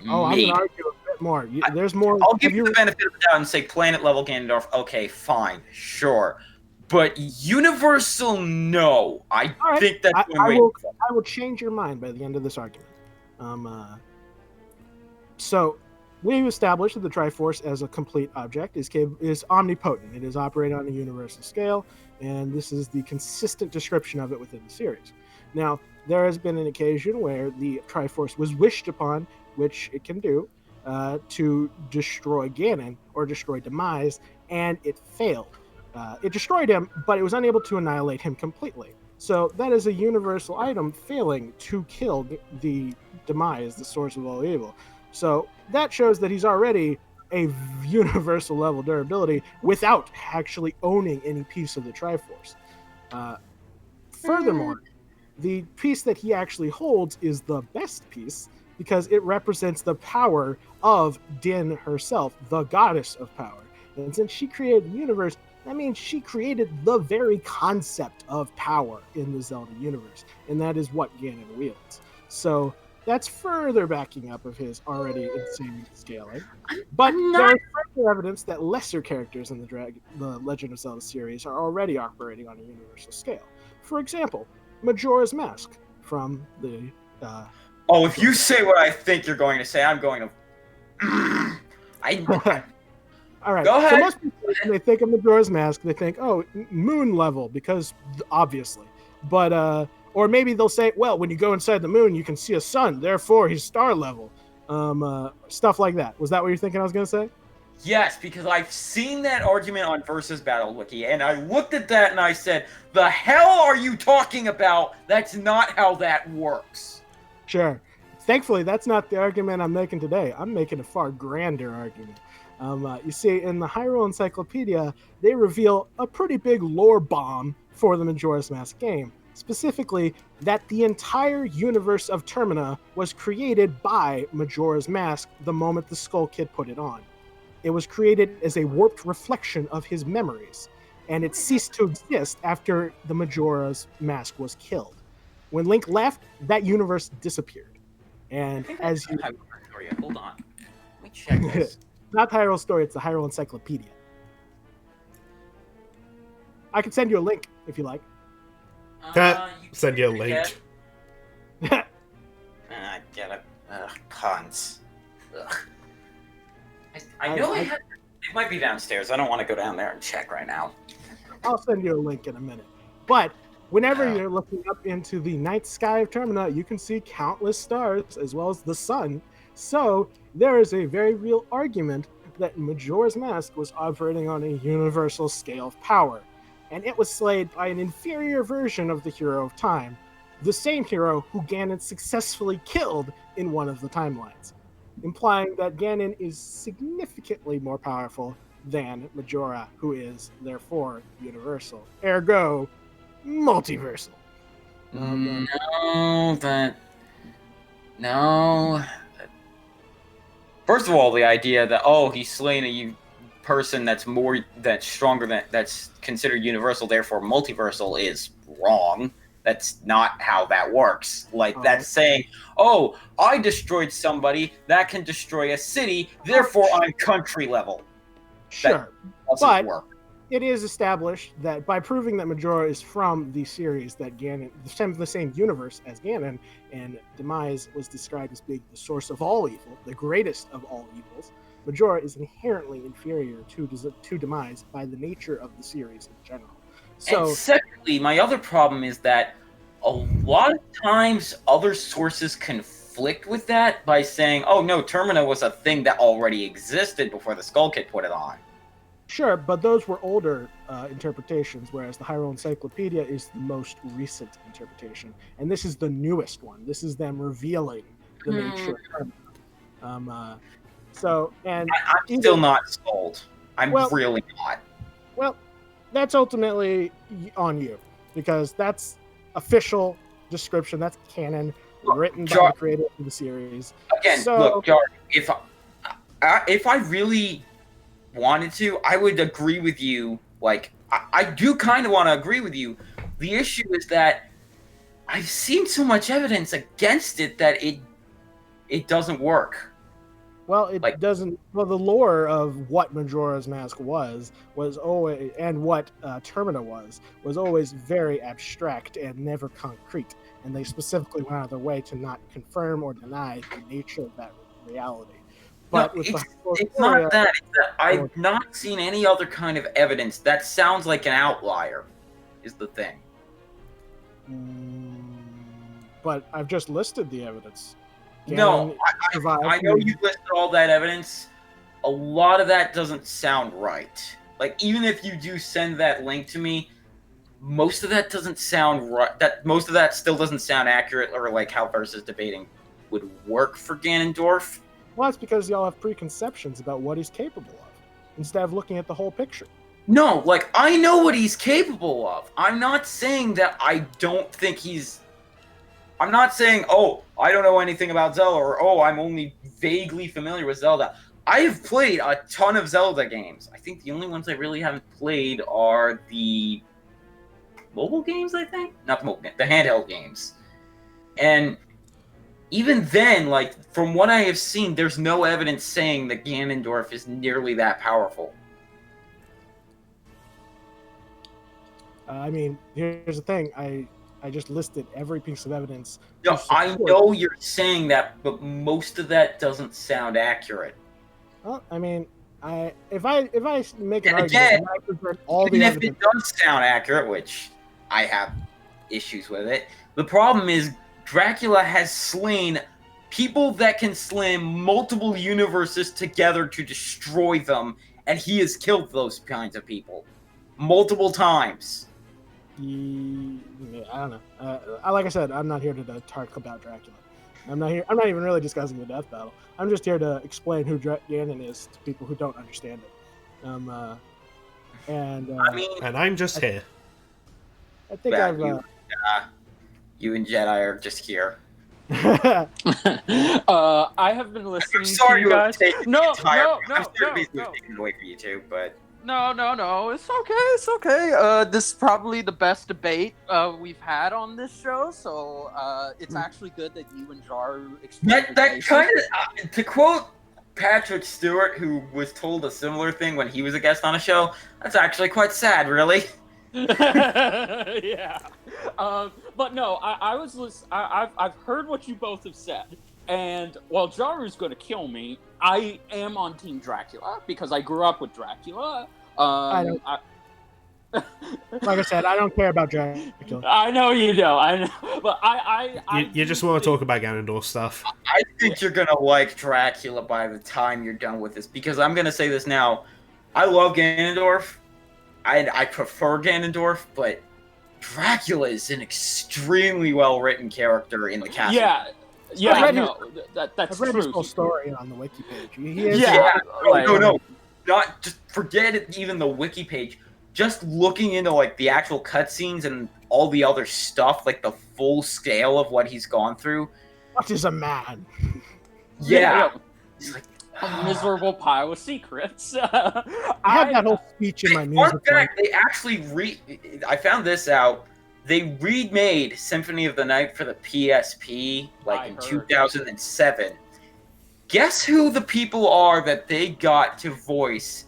Oh, I'm gonna argue a bit more. There's more. I'll give you the benefit of the doubt and say planet level Ganondorf. Okay, fine, sure. But universal, no. I think that's I will change your mind by the end of this argument. So we've established that the Triforce as a complete object is omnipotent. It is operating on a universal scale, and this is the consistent description of it within the series. Now, there has been an occasion where the Triforce was wished upon, which it can do, to destroy Ganon or destroy Demise, and it failed. It destroyed him, but it was unable to annihilate him completely. So that is a universal item failing to kill the Demise, the source of all evil. So that shows that he's already a universal level durability without actually owning any piece of the Triforce. Furthermore, the piece that he actually holds is the best piece because it represents the power of Din herself, the goddess of power. And since she created the universe, that means she created the very concept of power in the Zelda universe, and that is what Ganon wields. So that's further backing up of his already insane scaling. But there is further evidence that lesser characters in the Legend of Zelda series are already operating on a universal scale. For example, Majora's Mask from the... if you say what I think you're going to say, I'm going to... All right. Go ahead. So most people, when they think of Majora's Mask, they think, oh, moon level, because obviously. But, or maybe they'll say, well, when you go inside the moon, you can see a sun, therefore he's star level. Stuff like that. Was that what you're thinking I was going to say? Yes, because I've seen that argument on Versus Battle Wiki, and I looked at that and I said, the hell are you talking about? That's not how that works. Sure. Thankfully, that's not the argument I'm making today. I'm making a far grander argument. You see, in the Hyrule Encyclopedia, they reveal a pretty big lore bomb for the Majora's Mask game. Specifically, that the entire universe of Termina was created by Majora's Mask the moment the Skull Kid put it on. It was created as a warped reflection of his memories, and it ceased to exist after the Majora's Mask was killed. When Link left, that universe disappeared. And as you... Hold on. Let me check this. Not the Hyrule story, it's the Hyrule Encyclopedia. I can send you a link if you like. Send you a link. Get it. Puns. Ugh. I know it might be downstairs. I don't want to go down there and check right now. I'll send you a link in a minute. But whenever you're looking up into the night sky of Termina, you can see countless stars as well as the sun. So there is a very real argument that Majora's Mask was operating on a universal scale of power, and it was slayed by an inferior version of the Hero of Time, the same hero who Ganon successfully killed in one of the timelines, implying that Ganon is significantly more powerful than Majora, who is, therefore, universal. Ergo, multiversal. No. First of all, the idea that he's slain a person that's stronger that's considered universal, therefore multiversal, is wrong. That's not how that works. That's saying, I destroyed somebody that can destroy a city, therefore I'm country level. Sure, that doesn't work. It is established that by proving that Majora is from the series that Ganon, the same universe as Ganon, and Demise was described as being the source of all evil, the greatest of all evils, Majora is inherently inferior to Demise by the nature of the series in general. So, and secondly, my other problem is that a lot of times other sources confirm conflict with that by saying, "Oh no, Termina was a thing that already existed before the Skull Kid put it on." Sure, but those were older interpretations, whereas the Hyrule Encyclopedia is the most recent interpretation, and this is the newest one. This is them revealing the nature of Termina. I'm still not sold. I'm Well- really not. Well, that's ultimately on you, because that's official description. That's canon, written by the creator of the series. Again, look, Jaru, if I really wanted to, I would agree with you. Like, I do kind of want to agree with you. The issue is that I've seen so much evidence against it that it doesn't work. Well, it doesn't. Well, the lore of what Majora's Mask was always, and what Termina was always very abstract and never concrete. And they specifically went out of their way to not confirm or deny the nature of that reality. But No, it's not that. It's that I've not seen any other kind of evidence that sounds like an outlier, is the thing. But I've just listed the evidence. No, I know you listed all that evidence. A lot of that doesn't sound right. Like, even if you do send that link to me, most of that doesn't sound right. Most of that still doesn't sound accurate, or like how Versus debating would work for Ganondorf. Well, that's because y'all have preconceptions about what he's capable of, instead of looking at the whole picture. No, like, I know what he's capable of. I'm not saying that I don't think he's... I'm not saying, oh, I don't know anything about Zelda, or oh, I'm only vaguely familiar with Zelda. I have played a ton of Zelda games. I think the only ones I really haven't played are the mobile games, I think? Not the mobile games, the handheld games. And even then, like, from what I have seen, there's no evidence saying that Ganondorf is nearly that powerful. I mean, here's the thing. I just listed every piece of evidence. No, I know you're saying that, but most of that doesn't sound accurate. Well, I mean, if I make an And again, argument, I present all even the if evidence. it does sound accurate, which I have issues with it, the problem is Dracula has slain people that can slam multiple universes together to destroy them, and he has killed those kinds of people multiple times. Yeah, I don't know. Like I said, I'm not here to talk about Dracula. I'm not even really discussing the death battle. I'm just here to explain who Ganon is to people who don't understand it. And I'm just here. I think You and Jedi are just here. I have been listening I'm sorry to you guys. I'm sorry to take it away from you two, but No. It's okay. This is probably the best debate we've had on this show, so it's actually good that you and Jaru explained that kind of to quote Patrick Stewart, who was told a similar thing when he was a guest on a show. That's actually quite sad, really. Yeah. But no, I've heard what you both have said, and while Jaru's going to kill me, I am on Team Dracula because I grew up with Dracula. like I said, I don't care about Dracula. I know you don't. I know, but You just want to talk about Ganondorf stuff. I think you're gonna like Dracula by the time you're done with this, because I'm gonna say this now. I love Ganondorf. I prefer Ganondorf, but Dracula is an extremely well-written character in the castle. That's I've read true. his whole story on the wiki page. No. Not just forget it, even the wiki page. Just looking into like the actual cutscenes and all the other stuff, like the full scale of what he's gone through. What is a man? Yeah. It's like A miserable pile of secrets. I have that whole speech in my music. Fun fact, they actually I found this out. They remade Symphony of the Night for the PSP in 2007. Guess who the people are that they got to voice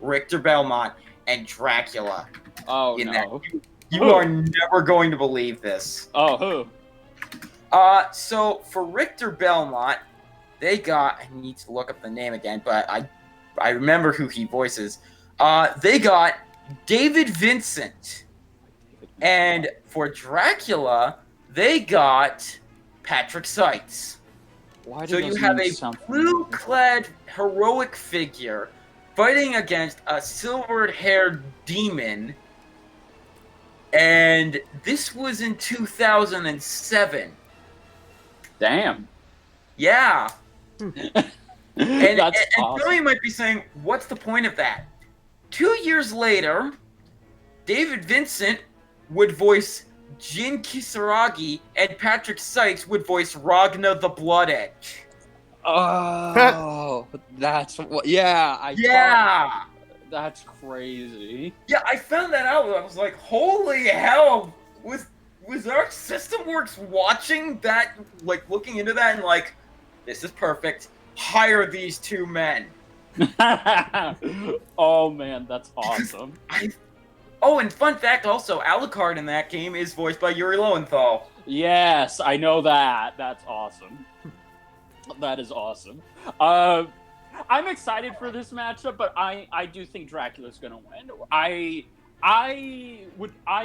Richter Belmont and Dracula? Oh no! You are never going to believe this. Oh, who? So for Richter Belmont, they got. I need to look up the name again, but I remember who he voices. They got David Vincent, and for Dracula, they got Patrick Seitz. Why So do you those have a names sound familiar? blue-clad heroic figure fighting against a silver-haired demon, and this was in 2007. Damn. Yeah. And, That's and awesome. Joey might be saying, what's the point of that? 2 years later, David Vincent would voice Jin Kisaragi, and Patrick Seitz would voice Ragna the Blood Edge. Oh, that's what. Yeah, Yeah! that's crazy. Yeah, I found that out. I was like, holy hell! Was Arc System Works watching that, like, looking into that and like, this is perfect. Hire these two men. Oh man, that's awesome. Oh, and fun fact also, Alucard in that game is voiced by Yuri Lowenthal. Yes, I know that. That's awesome. That is awesome. I'm excited for this matchup, but I do think Dracula's gonna win. I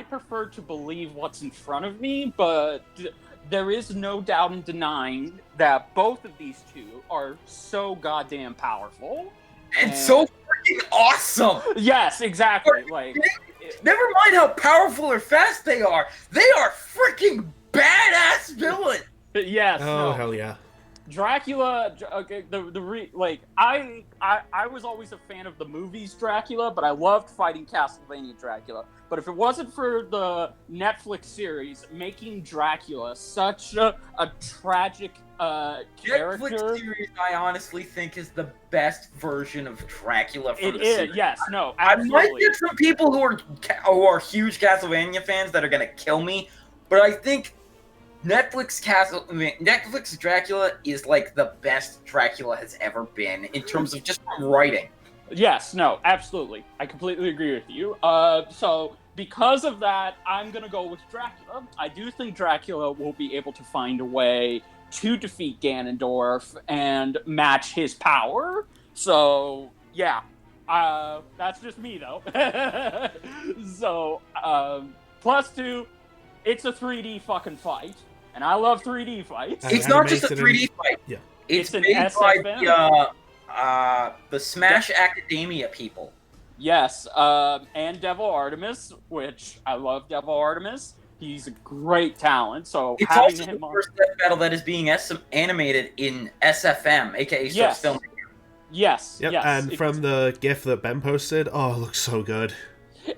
prefer to believe what's in front of me, but there is no doubt in denying that both of these two are so goddamn powerful. And so freaking awesome! Yes, exactly. Like, Never mind how powerful or fast they are freaking badass villains! yes. Oh, no. hell yeah. Dracula, okay, I was always a fan of the movies Dracula, but I loved fighting Castlevania Dracula. But if it wasn't for the Netflix series making Dracula such a tragic character, Netflix series, I honestly think, is the best version of Dracula. From it the is. series. Yes, no, I absolutely. might get some people who are huge Castlevania fans that are gonna kill me, but I think Netflix Dracula is like the best Dracula has ever been in terms of just writing. Yes, no, absolutely. I completely agree with you. So because of that, I'm gonna go with Dracula. I do think Dracula will be able to find a way to defeat Ganondorf and match his power. So yeah, that's just me though. So +2, it's a 3D fucking fight, and I love 3D fights. And It's not just a animated 3D fight. Yeah. It's an made by SFM. the Smash Academia people. Yes, and Devil Artemis, which I love Devil Artemis. He's a great talent, so It's having also the him on... first death battle that is being animated in SFM, aka Yes. Film. Yes, Yep, yes. and from the GIF that Ben posted, oh, it looks so good.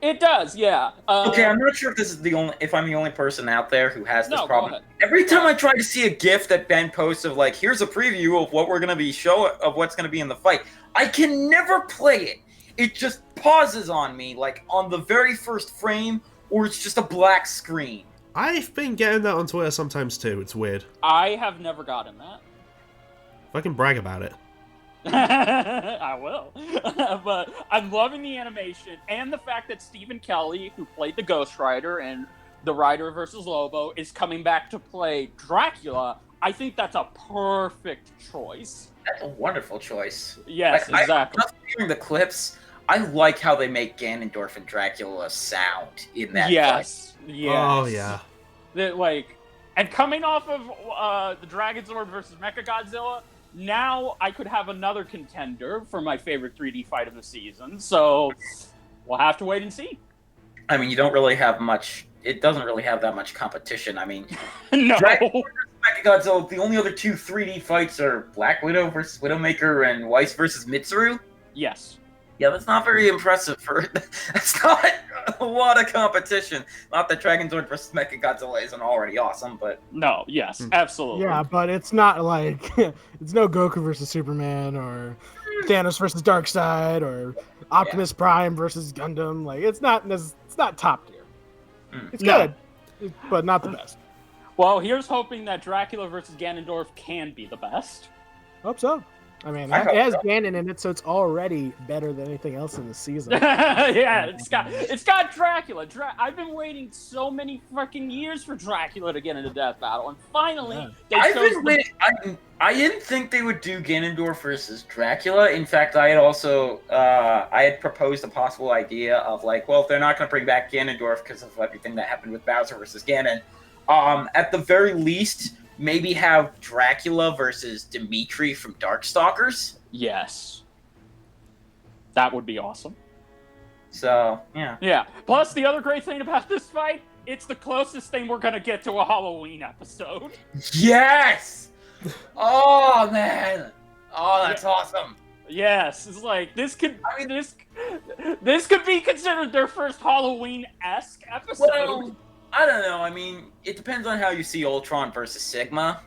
It does, yeah. Okay, I'm not sure if this is if I'm the only person out there who has this No, go problem. ahead. Every time I try to see a GIF that Ben posts of like, here's a preview of what we're gonna be of what's gonna be in the fight, I can never play it. It just pauses on me, like on the very first frame, or it's just a black screen. I've been getting that on Twitter sometimes too. It's weird. I have never gotten that. If I can brag about it. I will. But I'm loving the animation and the fact that Stephen Kelly, who played the Ghost Rider in The Rider vs. Lobo, is coming back to play Dracula. I think that's a perfect choice. That's a wonderful choice. Yes, Like, exactly. Just hearing the clips, I like how they make Ganondorf and Dracula sound in that fight. Yes. Yes. Oh, yeah. And coming off of the Dragonzord versus Mechagodzilla, now I could have another contender for my favorite 3D fight of the season. So we'll have to wait and see. I mean, you don't really have much. It doesn't really have that much competition. I mean, No. Dragonzord versus Mechagodzilla. The only other two 3D fights are Black Widow versus Widowmaker and Weiss versus Mitsuru. Yes. Yeah, that's not very impressive. That's not a lot of competition. Not that Dragonzord versus Mechagodzilla isn't already awesome, but No. Yes. Absolutely. Yeah, but it's not like it's no Goku versus Superman or Thanos versus Darkseid or Optimus Prime versus Gundam. Like it's not top tier. It's No. good, but not the best. Well, here's hoping that Dracula versus Ganondorf can be the best. Hope so. I mean, I it hope has so. Ganon in it, so it's already better than anything else in the season. Yeah, it's got Dracula. I've been waiting so many fucking years for Dracula to get into death battle, and finally they chose I didn't think they would do Ganondorf versus Dracula. In fact, I had also I had proposed a possible idea of like, well, if they're not going to bring back Ganondorf because of everything that happened with Bowser versus Ganon, at the very least, maybe have Dracula versus Dimitri from Darkstalkers. Yes. That would be awesome. So, yeah. Yeah. Plus, the other great thing about this fight, it's the closest thing we're going to get to a Halloween episode. Yes! Oh, man! Oh, that's awesome. Yes, it's like this could this could be considered their first Halloween-esque episode. Well, I don't know. I mean, it depends on how you see Ultron versus Sigma.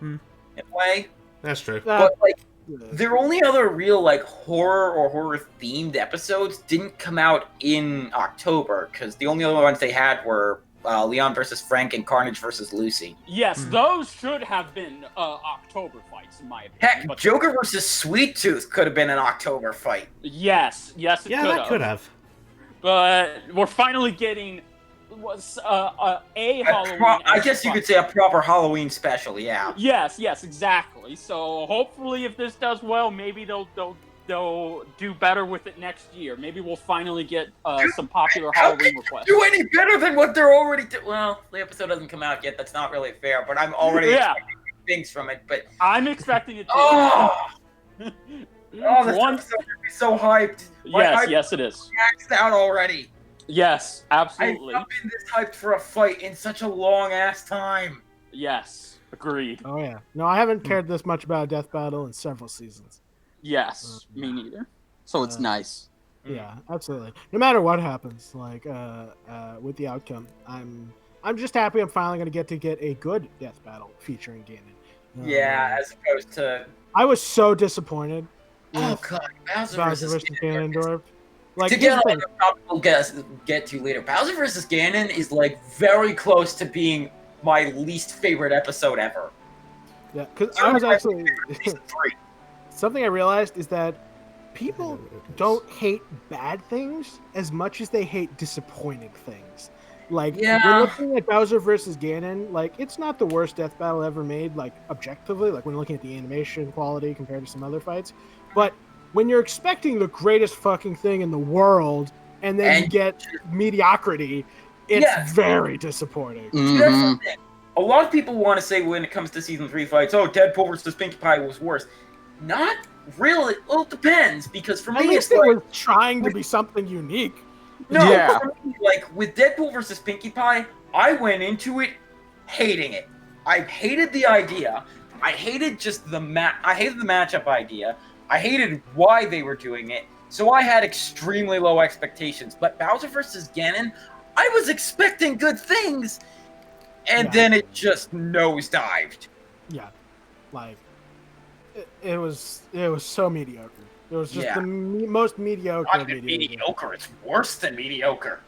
In a way. That's true. But, like, their only other real, like, horror or horror-themed episodes didn't come out in October, because the only other ones they had were Leon versus Frank and Carnage versus Lucy. Yes, those should have been October fights, in my opinion. Heck, but Joker versus Sweet Tooth could have been an October fight. yes, it That could have. But we're finally getting a Halloween. I guess you could say a proper Halloween special, yeah. Yes, exactly. So hopefully, if this does well, maybe they'll do better with it next year. Maybe we'll finally get some popular Halloween requests. Do any better than what they're already doing? Well, the episode doesn't come out yet. That's not really fair, but I'm already expecting things from it. But I'm expecting it too. Oh, this episode should be so hyped. Yes, it is. Maxed out already. Yes, absolutely. I've not been this hyped for a fight in such a long ass time. Yes, agreed. Oh yeah. No, I haven't cared this much about a death battle in several seasons. Yes, me neither. So it's nice. Yeah, absolutely. No matter what happens, like with the outcome, I'm just happy I'm finally going to get a good death battle featuring Ganon. Yeah, as opposed to. I was so disappointed. Oh god, Bowser versus Ganondorf. Like, to get like a topic we'll get to later, Bowser versus Ganon is like very close to being my least favorite episode ever. Yeah, because I was actually something I realized is that people don't hate bad things as much as they hate disappointing things. Like, when looking at Bowser versus Ganon, like, it's not the worst death battle ever made, like, objectively, like, when looking at the animation quality compared to some other fights. But when you're expecting the greatest fucking thing in the world, and then you get mediocrity, it's very disappointing. Mm-hmm. That's the thing. A lot of people want to say when it comes to Season 3 fights, oh, Deadpool versus Pinkie Pie was worse. Not really. Well, it depends, because for me, it's like, was trying to be something unique. No, for me, like, with Deadpool versus Pinkie Pie, I went into it hating it. I hated the idea. I hated just I hated the matchup idea. I hated why they were doing it. So I had extremely low expectations. But Bowser versus Ganon, I was expecting good things, and then it just nosedived. Yeah, like it was so mediocre. It was just the most mediocre. Not even mediocre. It's worse than mediocre.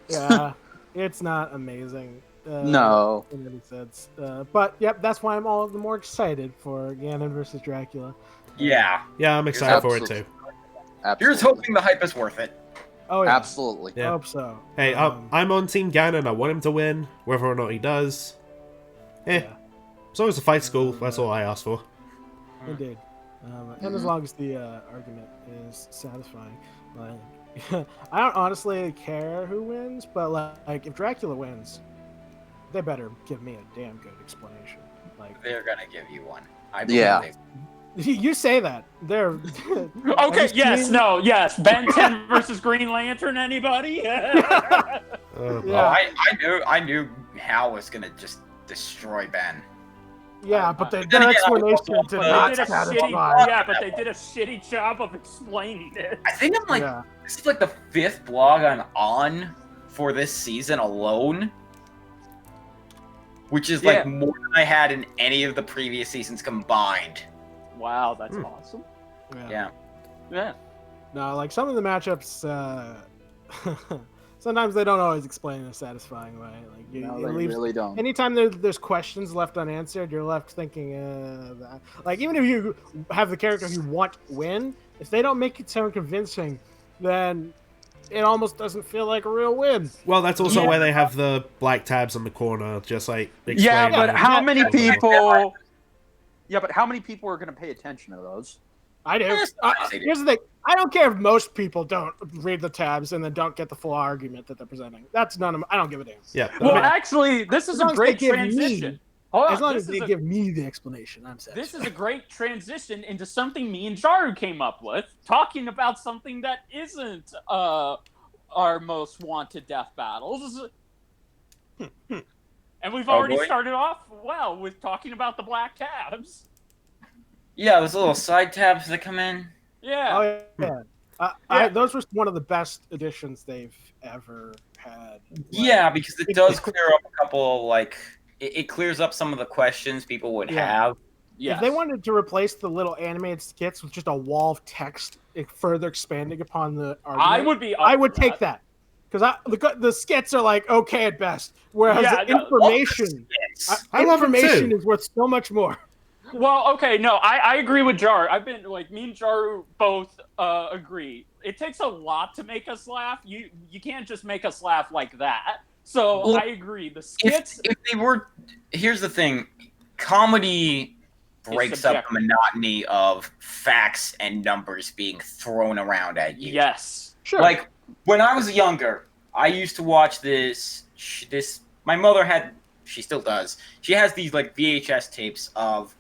Yeah, it's not amazing. No. In any sense. But yep, that's why I'm all the more excited for Ganon versus Dracula. Yeah. Yeah, I'm excited for it too. Absolutely. Here's hoping the hype is worth it. Oh yeah. Absolutely. I hope so. Hey, I'm on Team Ganon. I want him to win, whether or not he does. As long as the fight's cool, that's all I ask for. Indeed. And as long as the argument is satisfying. Like, I don't honestly care who wins, but like if Dracula wins, they better give me a damn good explanation. Like, they're gonna give you one. I believe you say that. They're okay. Yes. Ben 10 versus Green Lantern. Anybody? I knew Hal was gonna just destroy Ben. Yeah, but their explanation did not satisfy. Yeah, but they did a shitty job of explaining it. I think I'm like, this is like the 5th blog I'm on for this season alone. Which is like more than I had in any of the previous seasons combined. Wow, that's awesome. Yeah. No, like some of the matchups, sometimes they don't always explain in a satisfying way. Like they really don't. Anytime there's questions left unanswered, you're left thinking, like even if you have the character you want to win, if they don't make it sound convincing, then it almost doesn't feel like a real win. Well, that's also why they have the black tabs in the corner, just like explain. Yeah, but how many people? Yeah, but how many people are going to pay attention to those? I do. Here's the thing. I don't care if most people don't read the tabs and then don't get the full argument that they're presenting. That's none of. I don't give a damn. Yeah. Well, actually, this is a great transition. Hold on, As long as this is they give me the explanation, I'm satisfied. This is a great transition into something me and Jaru came up with, talking about something that isn't our most wanted death battles. And we've already started off well with talking about the black tabs. Yeah, those little side tabs that come in. Yeah. Oh yeah. Those were one of the best additions they've ever had. Yeah, because it does clear up a couple, like, it clears up some of the questions people would have. Yes. If they wanted to replace the little animated skits with just a wall of text, further expanding upon the argument, I would take that. Because the skits are like okay at best, whereas the information, I love information is worth so much more. Well, okay, no, I agree with Jaru. I've been like me and Jaru both agree. It takes a lot to make us laugh. You can't just make us laugh like that. So Well, I agree. The skits. If they were, here's the thing, comedy breaks up the monotony of facts and numbers being thrown around at you. Yes, sure. Like when I was younger, I used to watch this. My mother had. She still does. She has these like VHS tapes of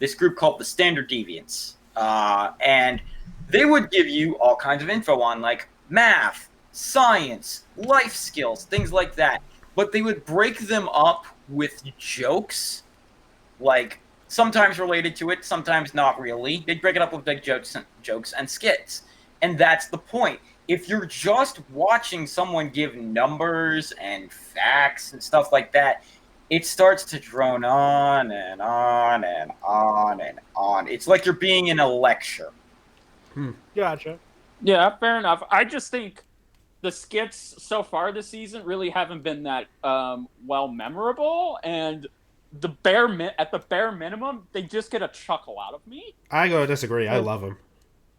this group called the Standard Deviants, and they would give you all kinds of info on like math, science, life skills, things like that. But they would break them up with jokes, like sometimes related to it, sometimes not really. They'd break it up with big jokes and skits, and that's the point. If you're just watching someone give numbers and facts and stuff like that, it starts to drone on and on and on and on. It's like you're being in a lecture. Gotcha. Yeah, fair enough. I just think the skits so far this season really haven't been that well memorable, and at the bare minimum, they just get a chuckle out of me. I gotta disagree. I love them.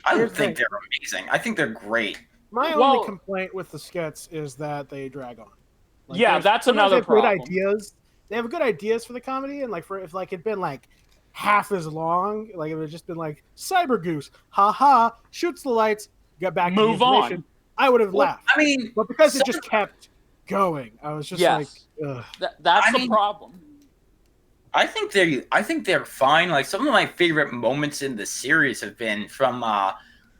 I don't think they're amazing. I think they're great. My only complaint with the skits is that they drag on. Like, yeah, that's another problem. Good ideas. They have good ideas for the comedy, and like if like it'd been like half as long, like it would have just been like Cyber Goose, haha, shoots the lights, get back, move on. I would have laughed. I mean, but because it just kept going, I was just like, ugh. That's the problem. I think they're fine. Like some of my favorite moments in the series have been from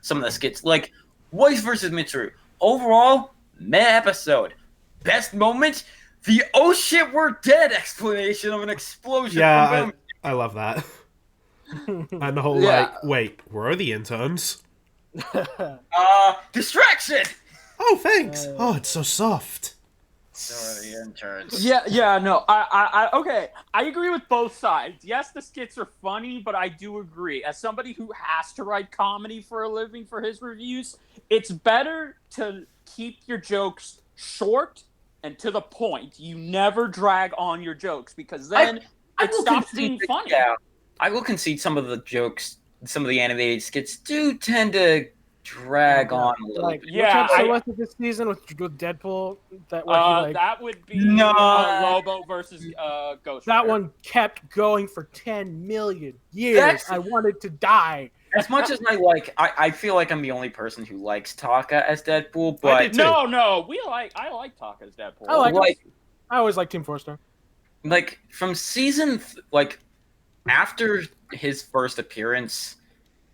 some of the skits, like Weiss versus Mitsuru. Overall, meh episode. Best moment. The "oh shit, we're dead" explanation of an explosion. Yeah, I love that. And the whole like, wait, where are the interns? Distraction. Oh, thanks. Oh, it's so soft. So are the interns. Yeah, no, okay. I agree with both sides. Yes, the skits are funny, but I do agree. As somebody who has to write comedy for a living for his reviews, it's better to keep your jokes short and to the point. You never drag on your jokes because then it stops being funny. Yeah, I will concede some of the jokes, some of the animated skits do tend to drag on a little bit. Yeah, which episode was it this season with Deadpool? That would be Lobo versus Ghost That Rider. one kept going for 10 million years. I wanted to die. As much as I feel like I'm the only person who likes Taka as Deadpool, but no, I like Taka as Deadpool. I always liked Team 4-Star. Like from season after his first appearance,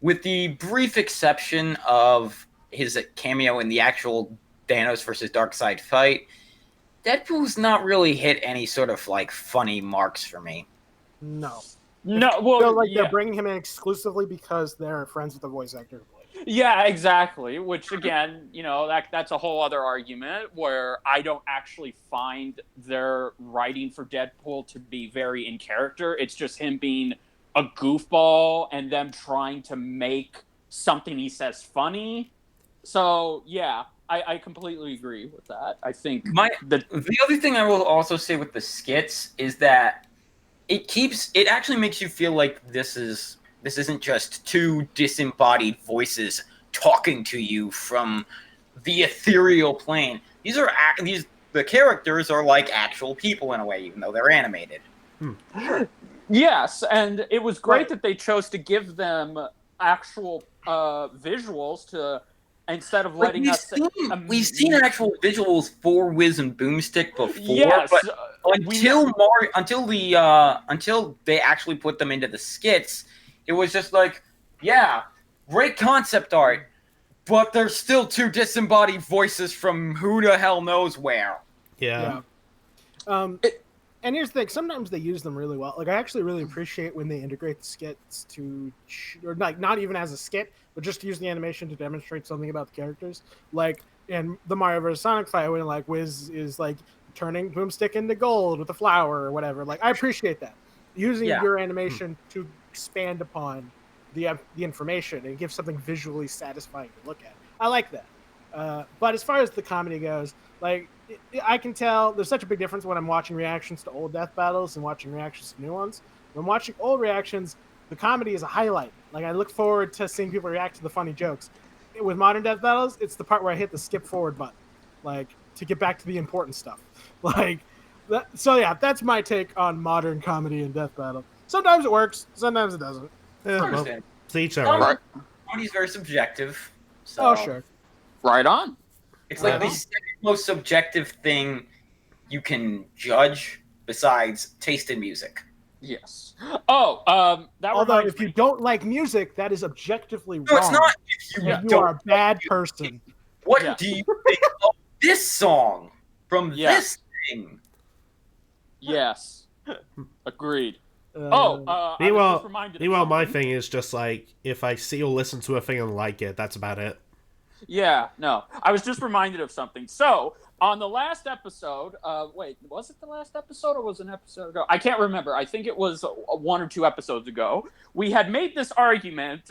with the brief exception of his cameo in the actual Thanos versus Darkseid fight, Deadpool's not really hit any sort of like funny marks for me. No. Well, they're bringing him in exclusively because they're friends with the voice actor who played. Yeah, exactly. Which again, that's a whole other argument where I don't actually find their writing for Deadpool to be very in character. It's just him being a goofball and them trying to make something he says funny. So yeah, I completely agree with that. I think the other thing I will also say with the skits is that it actually makes you feel like this isn't just two disembodied voices talking to you from the ethereal plane. The characters are like actual people in a way, even though they're animated. Yes, and it was great that they chose to give them actual visuals to instead of letting us. We've seen actual visuals for Wiz and Boomstick before, yes, but until they actually put them into the skits, it was just like, yeah, great concept art, but there's still two disembodied voices from who the hell knows where. Yeah. And here's the thing: sometimes they use them really well. Like I actually really appreciate when they integrate the skits or like not even as a skit, but just to use the animation to demonstrate something about the characters. Like in the Mario vs. Sonic fight, when like Wiz is like turning Boomstick into gold with a flower or whatever. Like I appreciate that using your animation to expand upon the information and give something visually satisfying to look at. I like that. But as far as the comedy goes, like I can tell there's such a big difference when I'm watching reactions to old death battles and watching reactions to new ones. When I'm watching old reactions, the comedy is a highlight. Like I look forward to seeing people react to the funny jokes. With modern death battles, it's the part where I hit the skip forward button, like to get back to the important stuff. Like that. So yeah, that's my take on modern comedy and death battle. Sometimes it works, sometimes it doesn't. Yeah, I well, understand. to each their own. Comedy's very subjective. So Oh sure. Right on. It's like the second most subjective thing you can judge besides taste in music. Yes. Oh, that Although reminds if you me. don't like music, that is objectively wrong. No, it's not. If you You don't are a bad like person. What do you think of this song from this thing? Yes. Agreed. I Meanwhile, was just reminded of meanwhile, my something. thing is just like if I see or listen to a thing and like it, that's about it. Yeah, no. I was just reminded of something. So, on the last episode, wait, was it the last episode or was it an episode ago? I can't remember. I think it was 1 or 2 episodes ago. We had made this argument.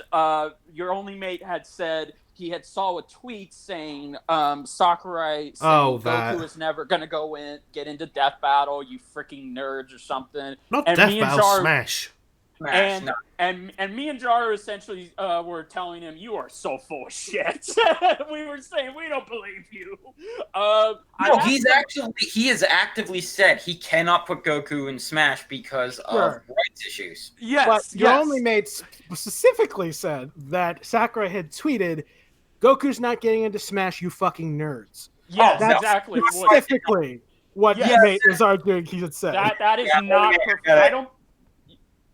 Your only mate had said he had saw a tweet saying Sakurai saying Goku is never going to get into Death Battle, you freaking nerds or something. Not and Death me and Battle, Jaru, Smash. And me and Jaru essentially were telling him, you are so full of shit. We were saying, we don't believe you. No, he has actively said he cannot put Goku in Smash because of rights issues. Yes, but your only mate specifically said that Sakurai had tweeted, Goku's not getting into Smash, you fucking nerds. Yes, that's exactly. Specifically what your mate was arguing he had said. That is not I don't...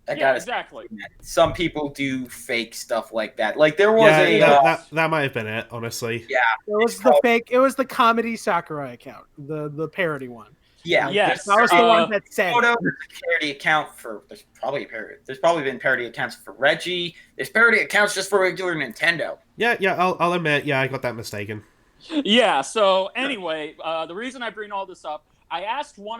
exactly. Some people do fake stuff like that. Like there was that might have been it, honestly. Yeah, it was the comedy Sakurai account, the parody one. Yeah, yes. That was the one that said. There's a parody account for. There's probably been parody accounts for Reggie. There's parody accounts just for regular Nintendo. Yeah. I'll admit. Yeah, I got that mistaken. Yeah. So anyway, the reason I bring all this up, I asked some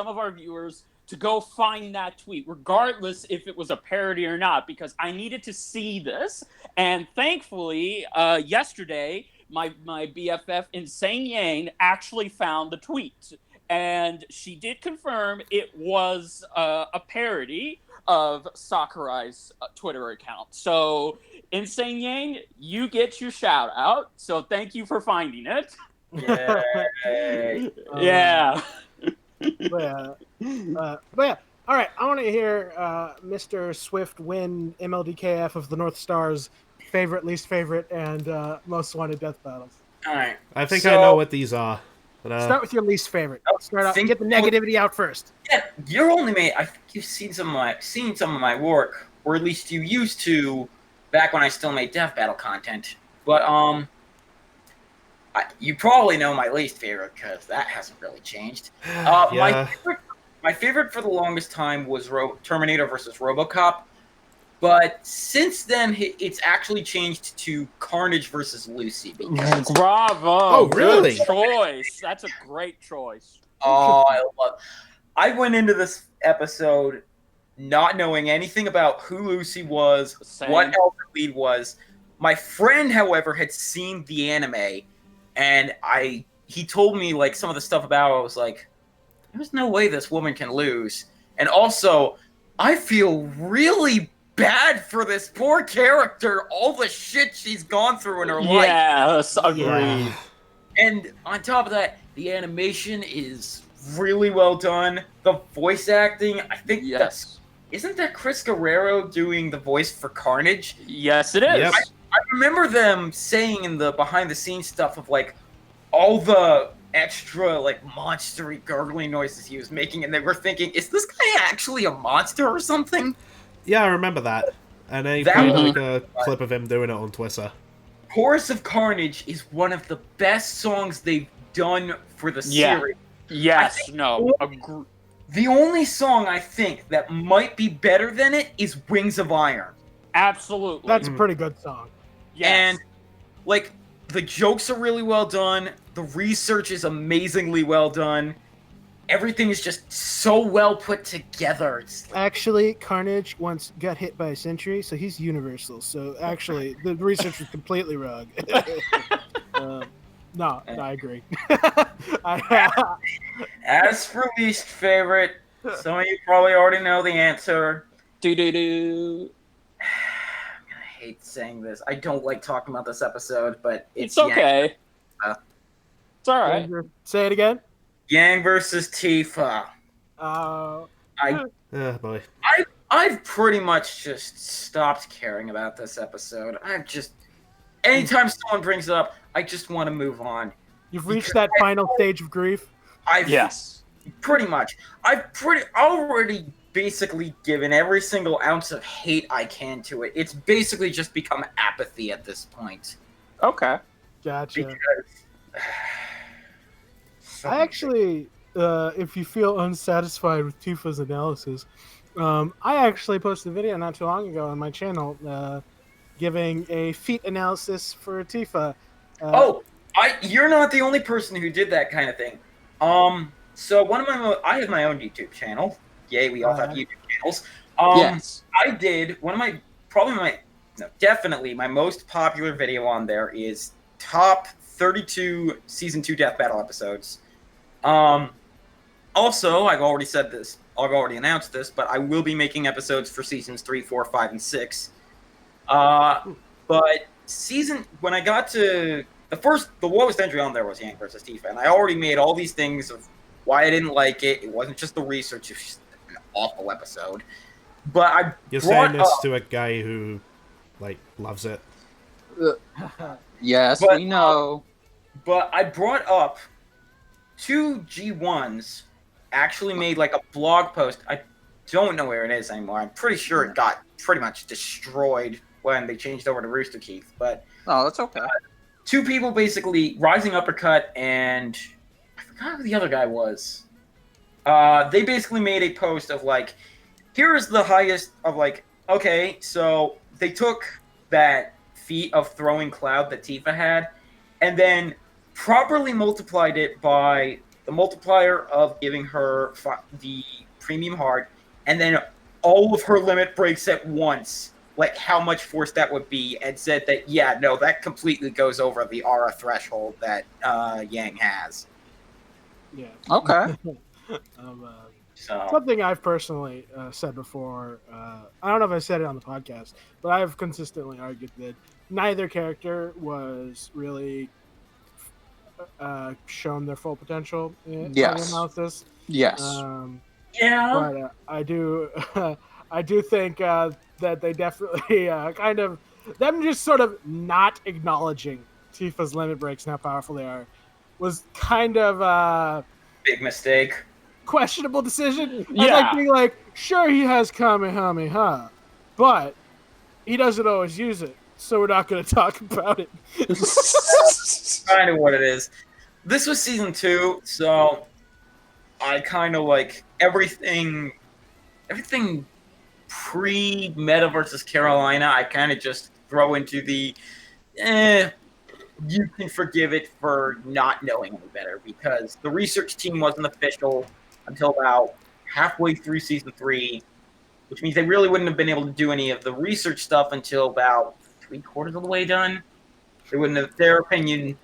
of our viewers to go find that tweet, regardless if it was a parody or not, because I needed to see this. And thankfully, yesterday, my BFF Insane Yang actually found the tweet. And she did confirm it was a parody of Sakurai's Twitter account. So, Insane Yang, you get your shout out. So thank you for finding it. Yay. Yeah. But yeah, all right. I want to hear Mr. Swift win MLDKF of the North Stars favorite, least favorite, and most wanted death battles. All right. I think I know what these are. But, start with your least favorite. Start out. Get the negativity out first. Yeah, your only mate. I think you've seen some of my work, or at least you used to, back when I still made death battle content. But you probably know my least favorite because that hasn't really changed. My favorite for the longest time was Terminator versus RoboCop, but since then it's actually changed to Carnage versus Lucy. Bravo! Oh, really? Good choice. That's a great choice. Oh, I went into this episode not knowing anything about who Lucy was, what Elder Lead was. My friend, however, had seen the anime. And he told me like some of the stuff about it. I was like, there's no way this woman can lose. And also, I feel really bad for this poor character, all the shit she's gone through in her life. Yes, agreed. Yeah. And on top of that, the animation is really well done. The voice acting, I think isn't that Chris Guerrero doing the voice for Carnage? Yes, it is. Yep. I remember them saying in the behind-the-scenes stuff of, like, all the extra like monstery gurgling noises he was making, and they were thinking, is this guy actually a monster or something? Yeah, I remember that. And they That played was- like a clip of him doing it on Twitter. Chorus of Carnage is one of the best songs they've done for the Yeah. series. Yes, think- no. The only song I think that might be better than it is Wings of Iron. Absolutely. That's a pretty good song. yes. And like the jokes are really well done, the research is amazingly well done. Everything is just so well put together. It's like, Actually, Carnage once got hit by a sentry, so he's universal. So actually, the research was completely wrong. No, I agree. as for least favorite, some of you probably already know the answer. Do. I hate saying this. I don't like talking about this episode, but It's okay. Uh, It's all right. Say it again. Yang versus Tifa. Uh, Oh boy. I've pretty much just stopped caring about this episode. Anytime someone brings it up, I just want to move on. you've reached that final stage of grief. Yes. Pretty much. I've already basically given every single ounce of hate I can to it. It's basically just become apathy at this point. Okay. Gotcha. Because I actually, if you feel unsatisfied with Tifa's analysis, I actually posted a video not too long ago on my channel giving a feat analysis for Tifa. You're not the only person who did that kind of thing. So I have my own YouTube channel. Yay, we all have YouTube channels. Yes. I did definitely my most popular video on there is top 32 season 2 death battle episodes. Also, I've already announced this, but I will be making episodes for seasons 3, 4, 5, and 6. But when I got to the lowest entry on there was Yang versus Tifa, and I already made all these things of why I didn't like it. It wasn't just the research; it was just an awful episode. But You're saying this to a guy who, like, loves it. Yes, But, we know. But I brought up 2 G1s actually made like a blog post. I don't know where it is anymore. I'm pretty sure it got pretty much destroyed when they changed over to Rooster Teeth. But Oh, that's okay. 2 people basically, Rising Uppercut and I forgot who the other guy was. They basically made a post of like, here is the highest of like, okay, so they took that feat of throwing cloud that Tifa had, and then properly multiplied it by the multiplier of giving her the premium heart, and then all of her limit breaks at once, like how much force that would be, and said that, yeah, no, that completely goes over the aura threshold that Yang has. Yeah. Okay. So Something I've personally said before, I don't know if I said it on the podcast, but I've consistently argued that neither character was really shown their full potential in the analysis. Yes. yeah, But I do think that they definitely kind of them just sort of not acknowledging Tifa's limit breaks and how powerful they are was kind of a big mistake. questionable decision. Yeah. I'd like being like, sure, he has Kamehameha, but he doesn't always use it, so we're not going to talk about it. Kind of what it is. This was season 2, so I kind of like everything pre-Meta versus Carolina. I kind of just throw into the, you can forgive it for not knowing any better, because the research team wasn't official until about halfway through season 3, which means they really wouldn't have been able to do any of the research stuff until about 3/4 of the way done. They wouldn't have, their opinion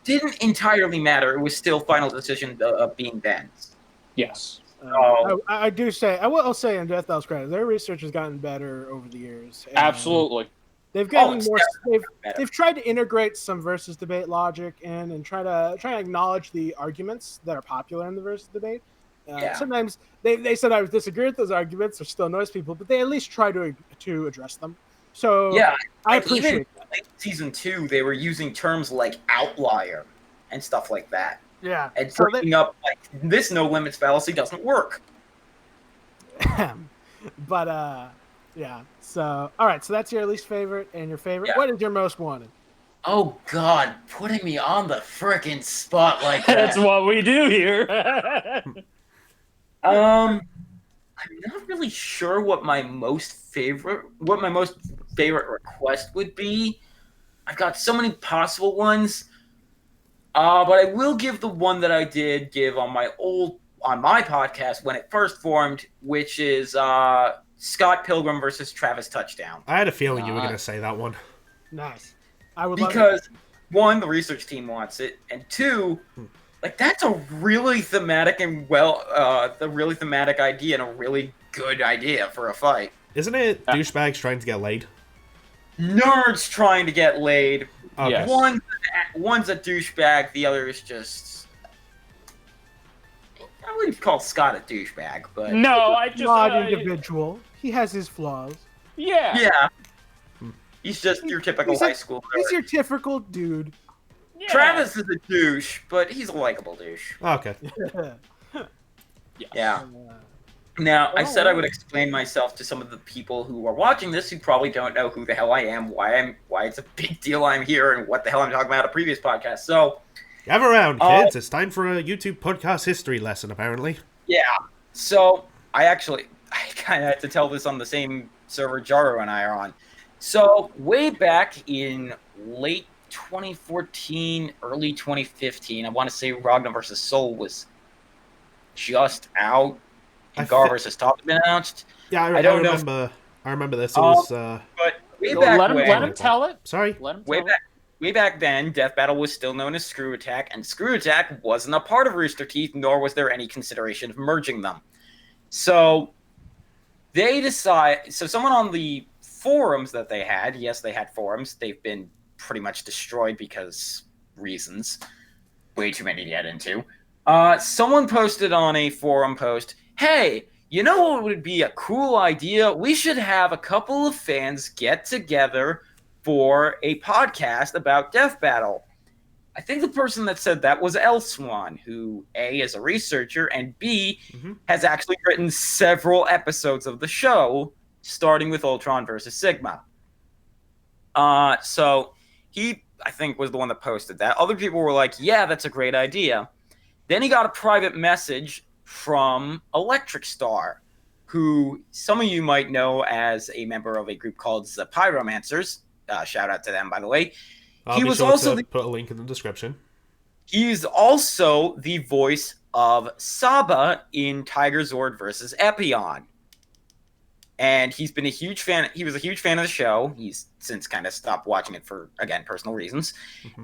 didn't entirely matter. It was still final decision of being Ben's. Yes. I will say in Death Bell's credit, their research has gotten better over the years. and Absolutely. They've gotten it's more. better. They've tried to integrate some versus debate logic in and try to acknowledge the arguments that are popular in the versus debate. Yeah. Sometimes they sometimes disagree with those arguments or still annoys people, but they at least try to address them. So Yeah, I even appreciate that. late season 2, they were using terms like outlier and stuff like that. Yeah. and So bringing up like this no limits fallacy doesn't work. but yeah. So all right. So that's your least favorite and your favorite. Yeah. What is your most wanted? Oh God, putting me on the frickin' spot like That's that. what we do here. I'm not really sure what my most favorite request would be. I've got so many possible ones. But I will give the one that I did give on my podcast when it first formed, which is Scott Pilgrim versus Travis Touchdown. I had a feeling you were going to say that one. Nice. I would love Because one, the research team wants it, and two, like that's a really thematic and the really thematic idea and a really good idea for a fight. Isn't it douchebags trying to get laid? Nerds trying to get laid. Okay. Yes. One's a douchebag, the other is just. I wouldn't call Scott a douchebag, but No, I a just flawed individual. He has his flaws. yeah. yeah, he's just your typical He's high school nerd. He's your typical dude. Yeah. Travis is a douche, but he's a likable douche. Okay. Yeah. Now, I said I would explain myself to some of the people who are watching this who probably don't know who the hell I am, why it's a big deal I'm here, and what the hell I'm talking about in a previous podcast. So, Gather around, kids. It's time for a YouTube podcast history lesson, apparently. yeah. So, I kind of had to tell this on the same server Jaru and I are on. So, way back in late 2014, early 2015, I want to say Ragnar vs. Soul was just out. And Gar vs. Top had been announced. Yeah, I don't remember. I remember this. It was. But way back Let him tell it. Sorry. Let him tell it. Way back then, Death Battle was still known as Screw Attack, and Screw Attack wasn't a part of Rooster Teeth, nor was there any consideration of merging them. So someone on the forums that they had, yes, they had forums, they've been pretty much destroyed because reasons, way too many to get into. Someone posted on a forum post, hey, you know what would be a cool idea? We should have a couple of fans get together for a podcast about Death Battle. I think the person that said that was Elswan, who A, is a researcher, and B, has actually written several episodes of the show, starting with Ultron versus Sigma. So he, I think, was the one that posted that. Other people were like, yeah, that's a great idea. Then he got a private message from Electric Star, who some of you might know as a member of a group called the Pyromancers. Shout out to them, by the way. I'll be sure to put a link in the description. He's also the voice of Saba in Tiger Zord versus Epion. And he's been a huge fan. He was a huge fan of the show. He's since kind of stopped watching it for, again, personal reasons.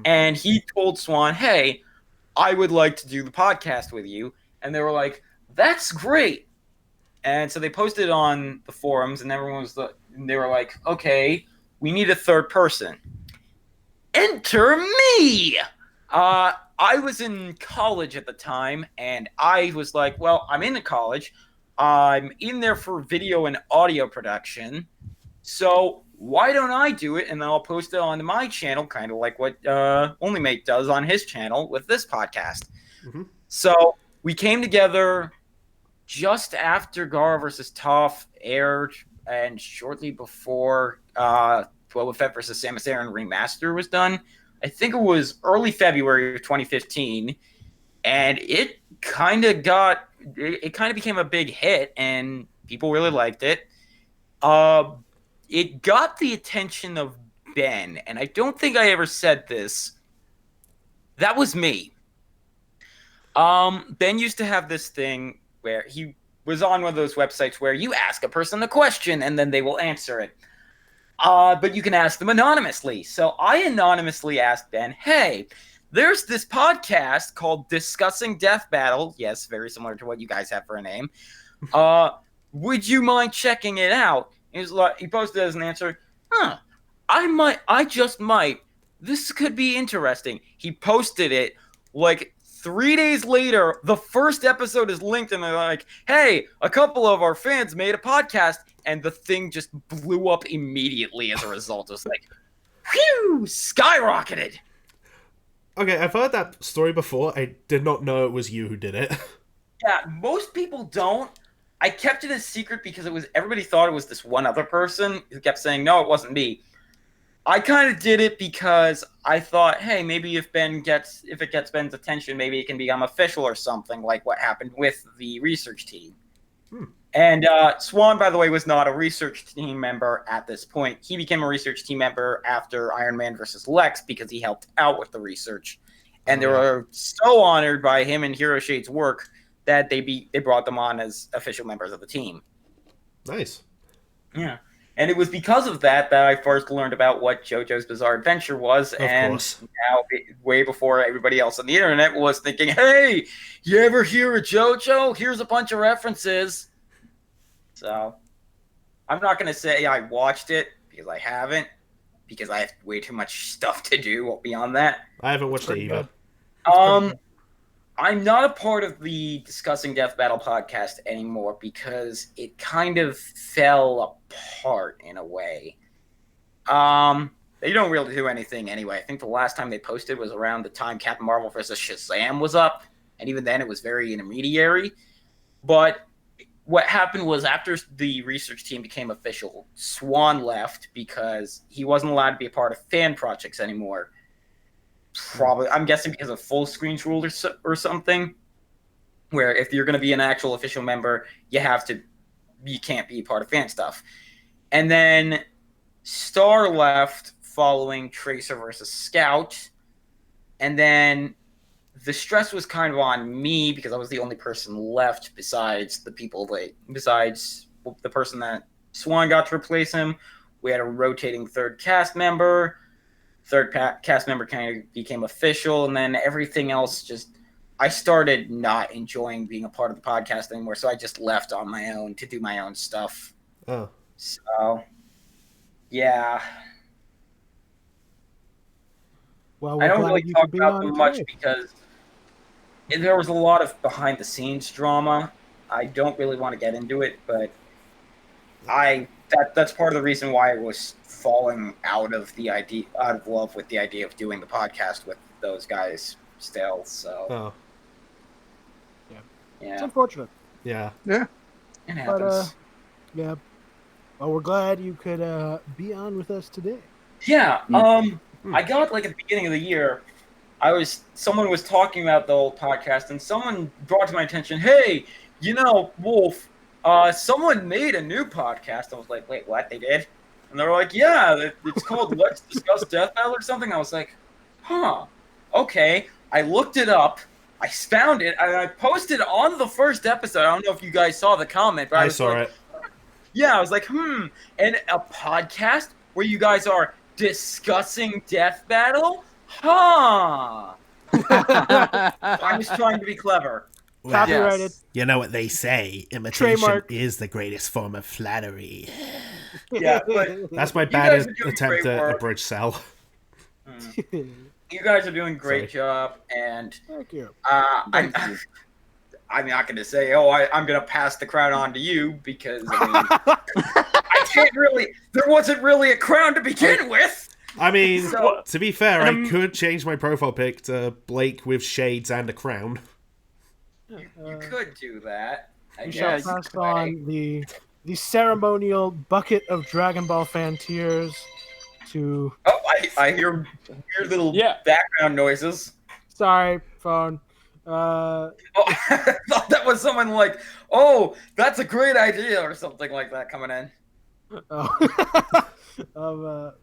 And he told Swan, hey, I would like to do the podcast with you. And they were like, that's great. And so they posted on the forums, and they were like, okay, we need a third person. Enter me! I was in college at the time, and I was like, well, I'm in college. I'm in there for video and audio production. So why don't I do it, and then I'll post it on my channel, kind of like what OnlyMate does on his channel with this podcast. So we came together just after Gara vs. Toph aired, and shortly before Boba Fett vs. Samus Aran Remaster was done. I think it was early February of 2015, and it kind of became a big hit, and people really liked it. It got the attention of Ben, and I don't think I ever said this. That was me. Ben used to have this thing where he was on one of those websites where you ask a person a question and then they will answer it. But you can ask them anonymously. So I anonymously asked Ben, hey, there's this podcast called Discussing Death Battle. Yes, very similar to what you guys have for a name. Would you mind checking it out? He posted as an answer, I just might. This could be interesting. He posted it like 3 days later. The first episode is linked, and they're like, hey, a couple of our fans made a podcast, and the thing just blew up immediately as a result. It was like, whew, skyrocketed. Okay, I've heard that story before. I did not know it was you who did it. Yeah, most people don't. I kept it a secret because everybody thought it was this one other person who kept saying, no, it wasn't me. I kind of did it because I thought, hey, maybe if it gets Ben's attention, maybe it can become official or something, like what happened with the research team. And Swan, by the way, was not a research team member at this point. He became a research team member after Iron Man versus Lex because he helped out with the research. And they were so honored by him and Hero Shade's work that they brought them on as official members of the team. Nice. Yeah. And it was because of that I first learned about what JoJo's Bizarre Adventure was. Of and course. now, way before everybody else on the internet was thinking, hey, you ever hear of JoJo? Here's a bunch of references. So, I'm not going to say I watched it, because I haven't, because I have way too much stuff to do beyond that. I haven't watched it either. I'm not a part of the Discussing Death Battle podcast anymore because it kind of fell apart in a way. They don't really do anything anyway. I think the last time they posted was around the time Captain Marvel vs. Shazam was up, and even then it was very intermediary. But what happened was after the research team became official, Swan left because he wasn't allowed to be a part of fan projects anymore. Probably, I'm guessing because of full screens rule or something, where if you're going to be an actual official member, you can't be part of fan stuff. And then Star left following Tracer versus Scout, and then the stress was kind of on me because I was the only person left besides the person that Swan got to replace him. We had a rotating third cast member. Third cast member kind of became official, and then everything else I started not enjoying being a part of the podcast anymore, so I just left on my own to do my own stuff. Oh. So, yeah. Well, I don't really talk about them much because there was a lot of behind-the-scenes drama. I don't really want to get into it, but that's part of the reason why I was falling out of love with the idea of doing the podcast with those guys still. So, yeah, yeah, it's unfortunate. Yeah, it happens. Yeah. Well, we're glad you could be on with us today. Yeah. I got at the beginning of the year, someone was talking about the old podcast, and someone brought to my attention, hey, Wolf, someone made a new podcast. I was like, wait, what? They did? And they were like, yeah, it's called Let's Discuss Death Battle or something. I was like, huh, okay. I looked it up. I found it, and I posted on the first episode. I don't know if you guys saw the comment, but I saw it. Yeah, I was like, and a podcast where you guys are discussing Death Battle? Huh. I'm just trying to be clever. Well, Copyrighted. yes. You know what they say, imitation is the greatest form of flattery. Yeah, but that's my bad attempt at a bridge cell. You guys are doing a great job, and thank you. I'm not going to say, I'm going to pass the crown on to you, because I can't really. There wasn't really a crown to begin with. I mean, to be fair, I could change my profile pic to Blake with shades and a crown. You could do that. We shall pass on the ceremonial bucket of Dragon Ball fan tears to... Oh, I hear weird little background noises. Sorry, phone. I thought that was someone like, that's a great idea, or something like that coming in. But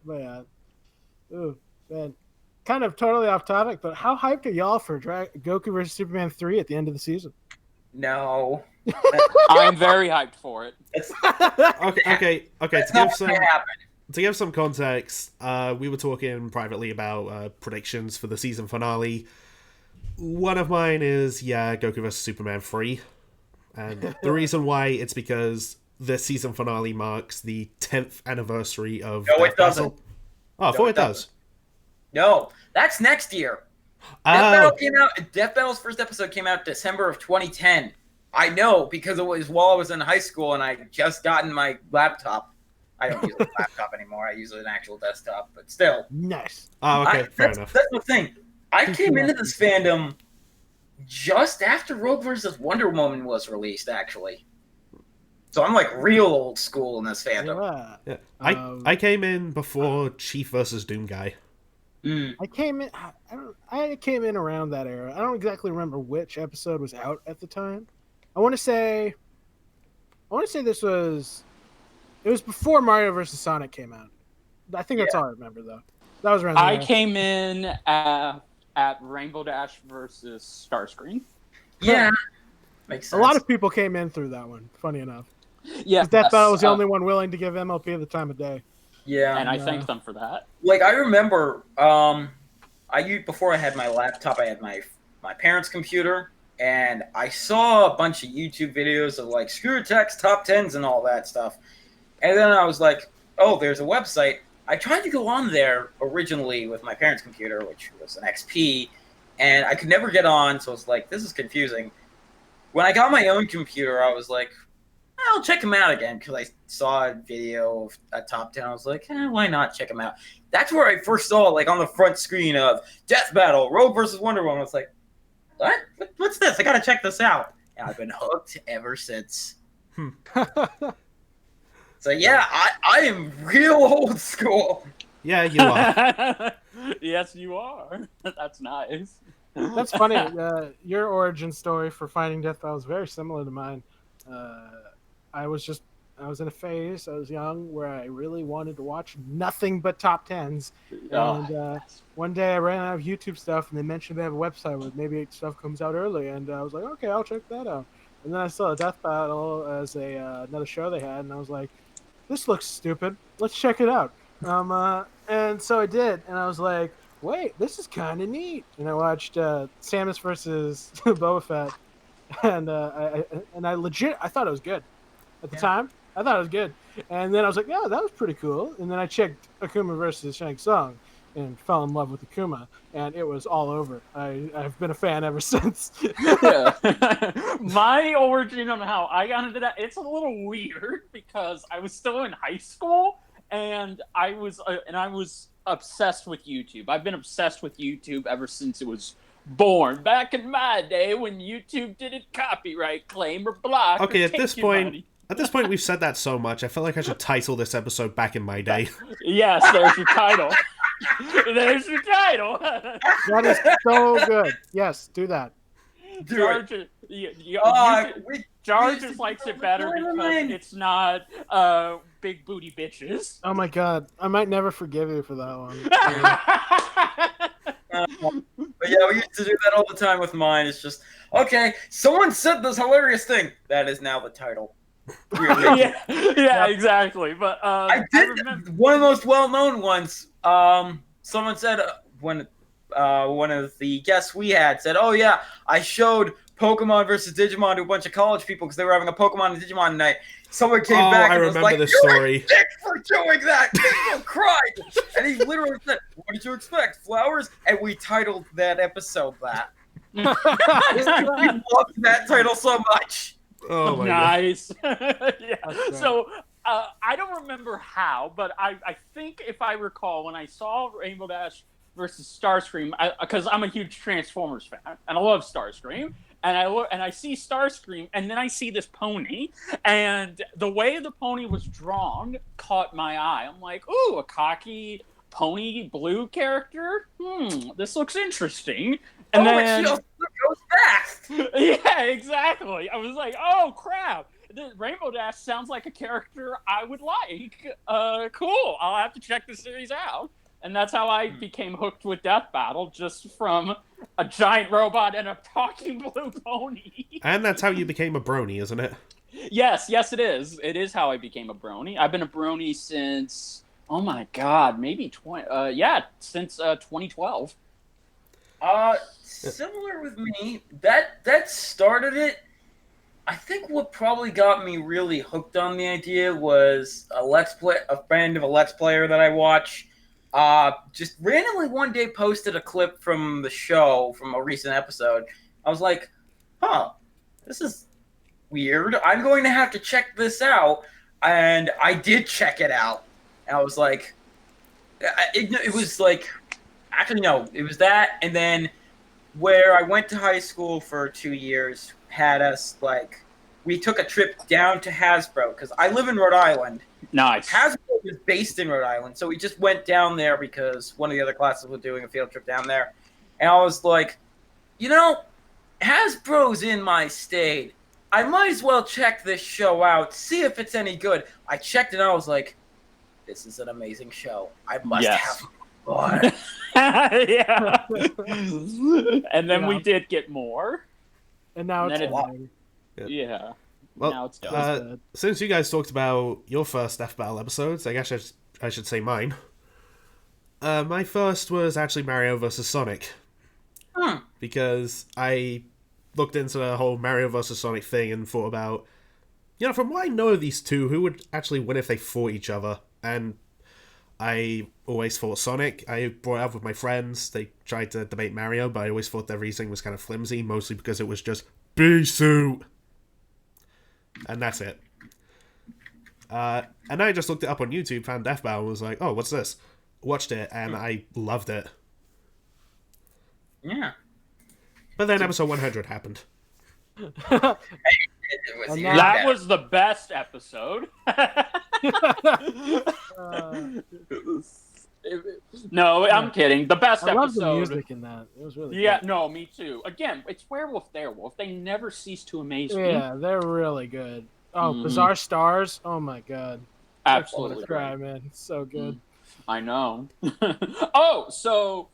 yeah. Ooh, man. Kind of totally off topic, but how hyped are y'all for Goku vs. Superman 3 at the end of the season? No. I'm very hyped for it. Okay. To give some context, we were talking privately about predictions for the season finale. One of mine is, Goku vs. Superman 3. And the reason why, it's because the season finale marks the 10th anniversary of No, it doesn't. Oh, I thought it does. No, that's next year. Death Battle's first episode came out December of 2010. I know, because it was while I was in high school and I just gotten my laptop. I don't use a laptop anymore. I use an actual desktop, but still. Nice. Oh, okay, fair enough. That's the thing. I came into this fandom just after Rogue vs. Wonder Woman was released, actually. So I'm like real old school in this fandom. Yeah. I came in before Chief versus Doom Guy. I came in. I came in around that era. I don't exactly remember which episode was out at the time. I want to say this was. It was before Mario vs. Sonic came out. I think that's all I remember, though. That was around. I came in at Rainbow Dash versus Starscream. Yeah, makes sense. A lot of people came in through that one. Funny enough. Yeah, Death Battle was the only one willing to give MLP the time of day. Yeah, and I thanked them for that. Like I remember, before I had my laptop, I had my parents' computer, and I saw a bunch of YouTube videos of like Screw Text top 10s and all that stuff. And then I was like, oh, there's a website. I tried to go on there originally with my parents' computer, which was an XP, and I could never get on, so I was like, this is confusing. When I got my own computer, I was like, I'll check them out again, because I saw a video of a top 10. I was like, why not check them out? That's where I first saw, like, on the front screen of Death Battle, Rogue vs. Wonder Woman. I was like, what? What's this? I gotta check this out. And I've been hooked ever since. So, yeah, I am real old school. Yeah, you are. Yes, you are. That's nice. That's funny. Your origin story for finding Death Battle is very similar to mine. I was in a phase, I was young, where I really wanted to watch nothing but top 10s. And one day I ran out of YouTube stuff, and they mentioned they have a website where maybe stuff comes out early, and I was like, okay, I'll check that out. And then I saw Death Battle as another show they had, and I was like, this looks stupid. Let's check it out. And so I did, and I was like, wait, this is kind of neat. And I watched Samus versus Boba Fett, and I thought it was good. At the time, I thought it was good. And then I was like, yeah, that was pretty cool. And then I checked Akuma versus Shang Tsung and fell in love with Akuma, and it was all over. I've been a fan ever since. Yeah. My origin on how I got into that, it's a little weird because I was still in high school, and I was obsessed with YouTube. I've been obsessed with YouTube ever since it was born. Back in my day when YouTube didn't copyright claim or block. Okay, or at this point, we've said that so much. I feel like I should title this episode "Back in My Day." Yes, there's your title. There's your title. That is so good. Yes, do that. George just likes it better because it's not big booty bitches. Oh my god, I might never forgive you for that one. But yeah, we used to do that all the time with mine. It's just, okay, someone said this hilarious thing. That is now the title. Yeah, exactly. But I remember one of the most well-known ones. Someone said when one of the guests we had said, "Oh yeah, I showed Pokemon versus Digimon to a bunch of college people because they were having a Pokemon and Digimon night." Someone came back and was like, this "You're story. a dick for doing that." People cried, and he literally said, "What did you expect? Flowers?" And we titled that episode that. We loved that title so much. Oh my nice. Yeah. So I don't remember how, but I think if I recall, when I saw Rainbow Dash versus Starscream, because I'm a huge Transformers fan and I love Starscream, and I see Starscream, and then I see this pony, and the way the pony was drawn caught my eye. I'm like, ooh, a cocky pony blue character. This looks interesting. And then, she also goes fast. Yeah, exactly. I was like, oh crap. Rainbow Dash sounds like a character I would like. Cool. I'll have to check the series out. And that's how I became hooked with Death Battle, just from a giant robot and a talking blue pony. And that's how you became a brony, isn't it? Yes, it is. It is how I became a brony. I've been a brony since, oh my god, maybe since 2012. Similar with me. That started it. I think what probably got me really hooked on the idea was a friend of a Let's Player that I watch. Just randomly one day posted a clip from the show from a recent episode. I was like, this is weird. I'm going to have to check this out. And I did check it out. And I was like, it was like actually no, it was that, and then where I went to high school for 2 years had us like we took a trip down to Hasbro because I live in Rhode Island. Nice. Hasbro is based in Rhode Island, so we just went down there because one of the other classes was doing a field trip down there, and I was like, Hasbro's in my state. I might as well check this show out, see if it's any good. I checked and I was like, this is an amazing show. I must have fun. Yeah. And then we did get more. And now And it's then boring. Yeah. Well, Now it's done. since you guys talked about your first Death Battle episodes, I guess I should say mine. My first was actually Mario vs. Sonic. Because I looked into the whole Mario vs. Sonic thing and thought about, from what I know of these two, who would actually win if they fought each other? And I always thought Sonic. I brought it up with my friends. They tried to debate Mario, but I always thought their reasoning was kind of flimsy, mostly because it was just B-suit. And that's it. And I just looked it up on YouTube, found Death Battle, and was like, oh, what's this? Watched it, and I loved it. Yeah. But then episode 100 happened. That was the best episode. No, I'm kidding. The best I love episode. the music in that. It was really Yeah, good. no, me too. Again, it's Werewolf Therewolf. They never cease to amaze me. Yeah, they're really good. Oh, Mhm. Bizarre Stars. Oh my god. Absolutely. Cry, man. It's so good. I know. Oh, so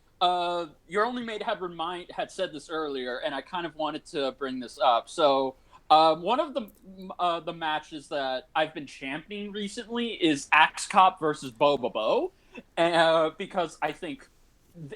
Your Only Mate had said this earlier, and I kind of wanted to bring this up. So one of the matches that I've been championing recently is Axe Cop versus Bobobo, because I think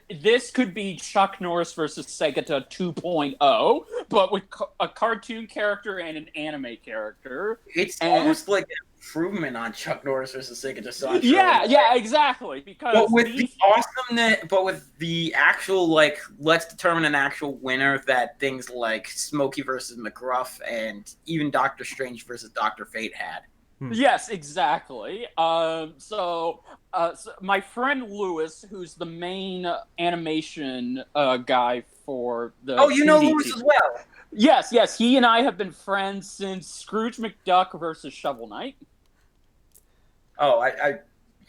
this could be Chuck Norris versus Segata 2.0, but with a cartoon character and an anime character. It's almost like an improvement on Chuck Norris versus Sega Desancho. Yeah, exactly. Because but with the awesomeness, but with the actual let's determine an actual winner that things like Smokey versus McGruff and even Doctor Strange versus Doctor Fate had. Yes, exactly. So my friend Lewis, who's the main animation guy for the. Oh, you know 2D Lewis as well. Yes. He and I have been friends since Scrooge McDuck versus Shovel Knight. Oh, I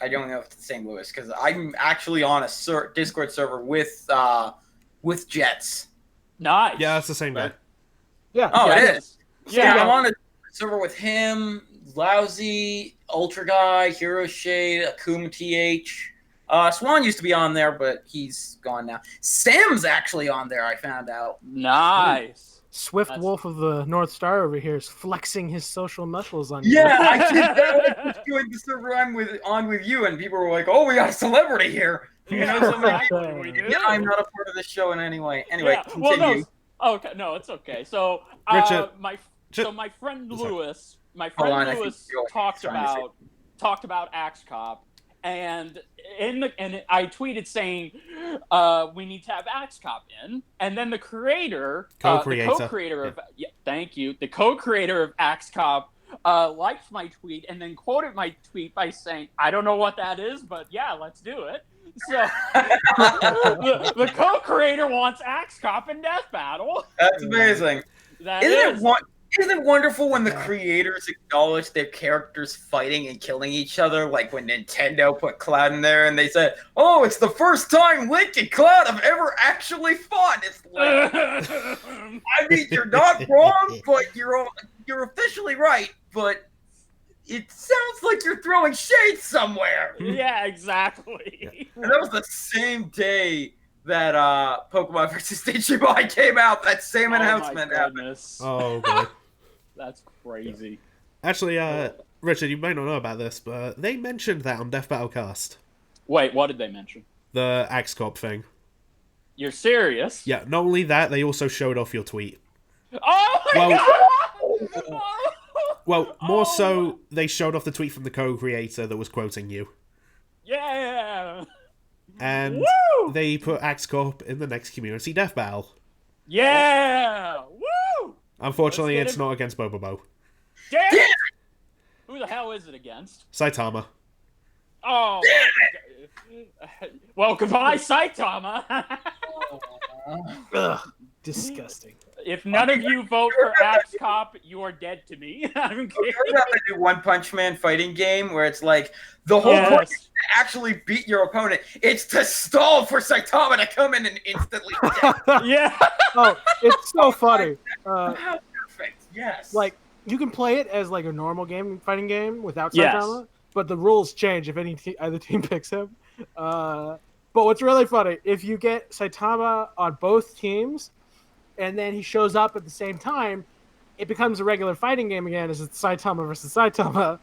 don't know if it's the same Lewis because I'm actually on a Discord server with Jets. Nice. Yeah, that's the same guy. Yeah. Oh, Yeah, it is. Yeah. I'm on a server with him, Lousy, Ultra Guy, Hero Shade, Akuma TH. Swan used to be on there, but he's gone now. Sam's actually on there, I found out. Nice. Swift Wolf of the North Star over here is flexing his social muscles on you. Yeah, I did that doing the server I'm on with you, and people were like, "Oh, we got a celebrity here." You know, so many people. We do. Yeah, I'm not a part of this show in any way. Anyway, Yeah, continue. okay, no, it's okay. So, Richard, my friend Sorry. Lewis, Hold on, I think you're talked trying to say- talked about Axe Cop, and I tweeted saying we need to have Axe Cop in, and then the co-creator of Axe Cop liked my tweet and then quoted my tweet by saying, "I don't know what that is, but yeah, let's do it." So the co-creator wants Axe Cop in Death Battle. That's amazing. Isn't it wonderful when the creators acknowledge their characters fighting and killing each other? Like when Nintendo put Cloud in there and they said, "Oh, it's the first time Link and Cloud have ever actually fought." It's like, I mean, you're not wrong, but you're officially right. But it sounds like you're throwing shade somewhere. Yeah, exactly. And that was the same day that Pokemon vs. Digimon came out. That same announcement happened. Oh, God. That's crazy. Actually, Richard, you might not know about this, but they mentioned that on Death Battle Cast. Wait, what did they mention? The Axe Cop thing. You're serious? Yeah, not only that, they also showed off your tweet. Oh my god! Well, more so, they showed off the tweet from the co-creator that was quoting you. Yeah! And Woo! they put Axe Cop in the next community Death Battle. Yeah! Woo! Unfortunately, Let's it's get not against Bobobo. Damn it! Who the hell is it against? Saitama. Oh, Well, goodbye, Saitama. Ugh, disgusting. If none of you vote for Axe Cop, you are dead to me. I'm kidding. You heard about the new One Punch Man fighting game where it's like the whole point is to actually beat your opponent. It's to stall for Saitama to come in and instantly death. Yeah. Oh, it's so funny. How perfect. Yes. Like, you can play it as like a normal fighting game without Saitama, but the rules change if either team picks him. But what's really funny, if you get Saitama on both teams, and then he shows up at the same time, it becomes a regular fighting game again as it's Saitama versus Saitama.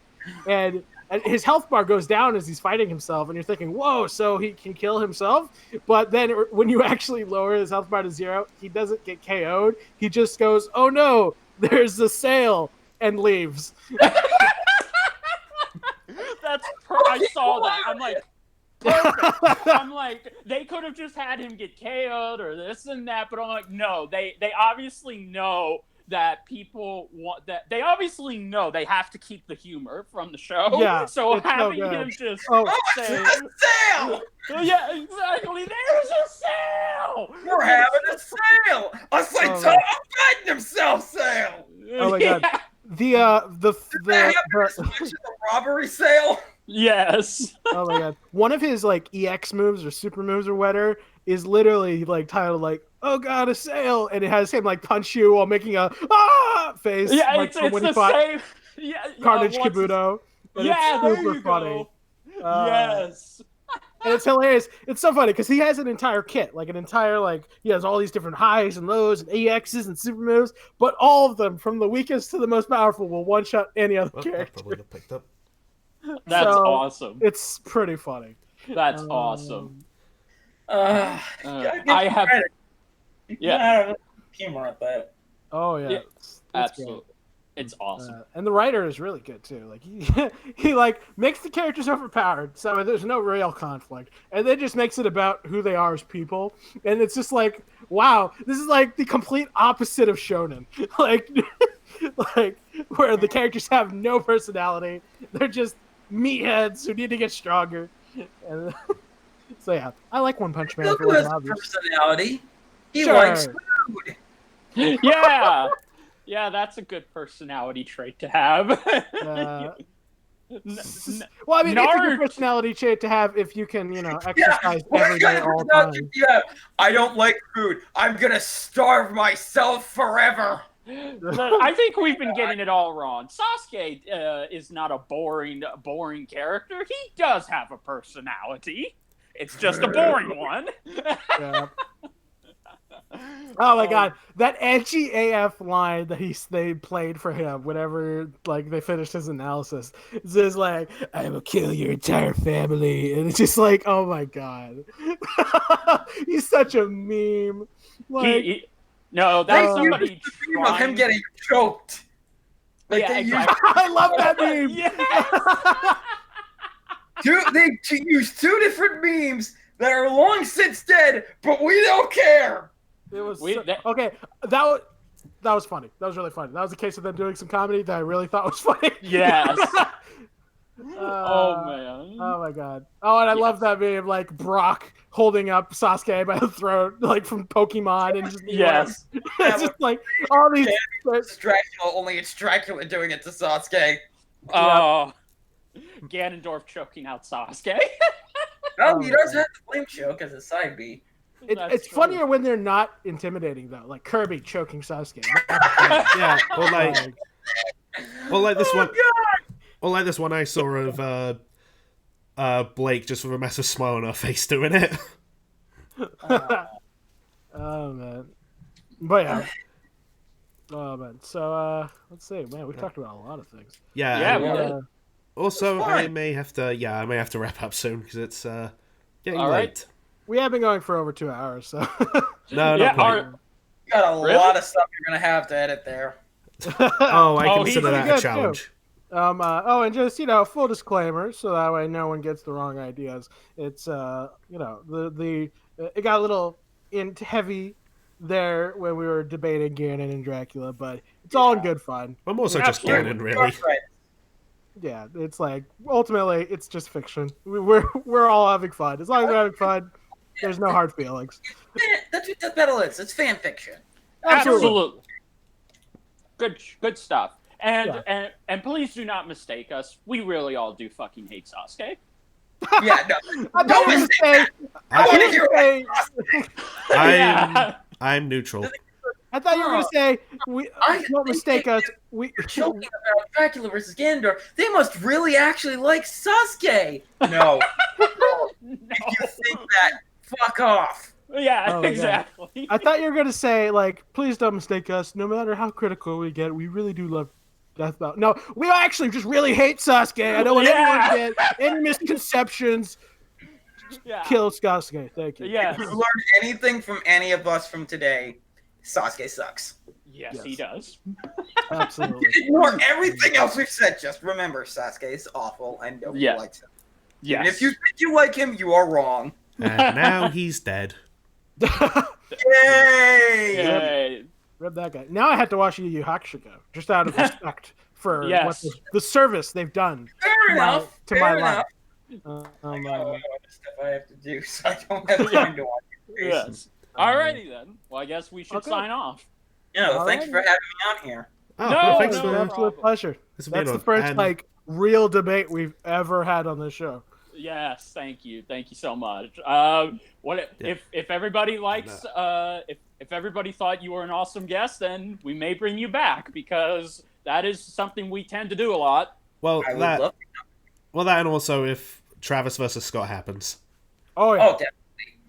And his health bar goes down as he's fighting himself, and you're thinking, whoa, so he can kill himself? But then when you actually lower his health bar to 0, he doesn't get KO'd. He just goes, oh no, there's a sale, and leaves. I saw that. I'm like, perfect. I'm like, they could have just had him get KO'd or this and that, but I'm like, no, they obviously know that people want that. They obviously know they have to keep the humor from the show. Yeah, so it's having so him just say, sale! yeah, exactly. There's a sale. We're having a sale. A Saitama fighting himself sale. Oh my god. The robbery sale. Yes. Oh my god. One of his like EX moves or super moves or whatever is literally like titled like, oh god, a sale, and it has him like punch you while making a face. Yeah, like, it's the same. Yeah, Carnage Kabuto. Yeah, it's there super you funny. go. Yes. And it's hilarious. It's so funny because he has an entire kit, like an entire he has all these different highs and lows and EXs and super moves, but all of them, from the weakest to the most powerful, will one shot any other character. That probably got picked up. That's awesome. It's pretty funny. That's awesome. I have. Yeah. Humor at that. Oh yeah. It's Absolutely. great. It's awesome. And the writer is really good too. Like he like makes the characters overpowered, so there's no real conflict, and then just makes it about who they are as people. And it's just like, wow, this is like the complete opposite of shonen. like where the characters have no personality. They're just meatheads who need to get stronger. And so yeah, I like One Punch Man. Look at his personality. He likes food. Yeah. Yeah, that's a good personality trait to have. Well, I mean, it's a good personality trait to have if you can, exercise every day all the time. Yeah, I don't like food. I'm gonna starve myself forever. I think we've been getting it all wrong. Sasuke is not a boring character. He does have a personality. It's just a boring one. Yeah. Oh my god, that edgy AF line that they played for him whenever they finished his analysis. It's just like, I will kill your entire family, and it's just like, oh my god. He's such a meme. No, that's somebody of him getting choked. Exactly. I love that meme. Yes. They use two different memes that are long since dead, but we don't care. It was okay. That was funny. That was really funny. That was a case of them doing some comedy that I really thought was funny. Yes. Oh man. Oh my god. Oh, and I love that meme, like Brock holding up Sasuke by the throat, like from Pokemon, and just it's just like all these. It's Dracula. Only it's Dracula doing it to Sasuke. Oh. Ganondorf choking out Sasuke. No, he does have the flame choke as a side B. It's funnier when they're not intimidating though, like Kirby choking Sasuke. Yeah, or like this one. Or like this one I saw of Blake just with a massive smile on her face doing it. Oh man, but yeah. Oh man, so let's see, man. We've talked about a lot of things. Yeah. Also, I may have to wrap up soon because it's getting late. We have been going for over 2 hours, so. No, not quite. You got a lot of stuff you're gonna have to edit there. I consider that a challenge. Too. And just full disclaimer, so that way no one gets the wrong ideas. It's it got a little heavy there when we were debating Ganon and Dracula, but it's all in good fun. I'm also just Ganon, really. Yeah, it's like ultimately it's just fiction. We're all having fun. As long as we're having fun, there's no hard feelings. That's what Death Battle is. It's fan fiction. Absolutely. Good stuff. And, Yeah. and please do not mistake us. We really all do fucking hate Sasuke. Yeah, no. I thought you were gonna say. I want to hear I'm neutral. I thought you were gonna say don't mistake us. You're joking about Dracula versus Ganon. They must really actually like Sasuke. No. If you think that, fuck off. Yeah, Oh, exactly. I thought you were gonna say like, please don't mistake us. No matter how critical we get, we really do love Death Battle. No, we actually just really hate Sasuke. I don't want anyone to get any misconceptions. Yeah. Kill Sasuke. Thank you. Yes. If you learned anything from any of us from today, Sasuke sucks. Yes, he does. Absolutely. Ignore everything else we've said. Just remember, Sasuke is awful and nobody likes him. Yes. And if you think you like him, you are wrong. And now he's dead. Yay! Yay. Rip that guy. Now I have to watch Yu Yu Hakusho just out of respect for Yes. what the service they've done Fair enough. to Fair my enough. life. I got a lot of stuff I have to do, so I don't have time to watch it. Yes. Alrighty then. Well, I guess we should Okay. sign off. Thank you for having me on here. Oh, No, well, thanks It's no an for absolute problem. pleasure. this has been That's the on. first And like real debate we've ever had on this show. Yes, thank you so much. If everybody likes if everybody thought you were an awesome guest, then we may bring you back because that is something we tend to do a lot. well, I would love that and also if Travis versus Scott happens. Oh yeah, Oh, definitely.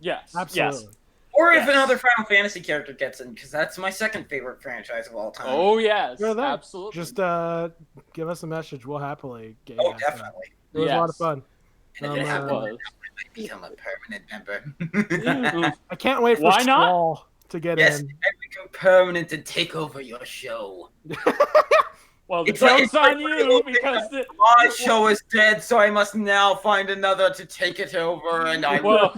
Yes, absolutely. yes. Or if Yes. another Final Fantasy character gets in, because that's my second favorite franchise of all time. Oh yes, You're there. absolutely. Just give us a message. We'll happily get you Oh, guys definitely. It was a lot of Yes. fun. And if it happens, was. I might become a permanent member. I can't wait for Why not? Squall to get Yes, in. I become permanent and take over your show. Well, the It's like- joke's it's like on you because My show is dead, so I must now find another to take it over, and I will.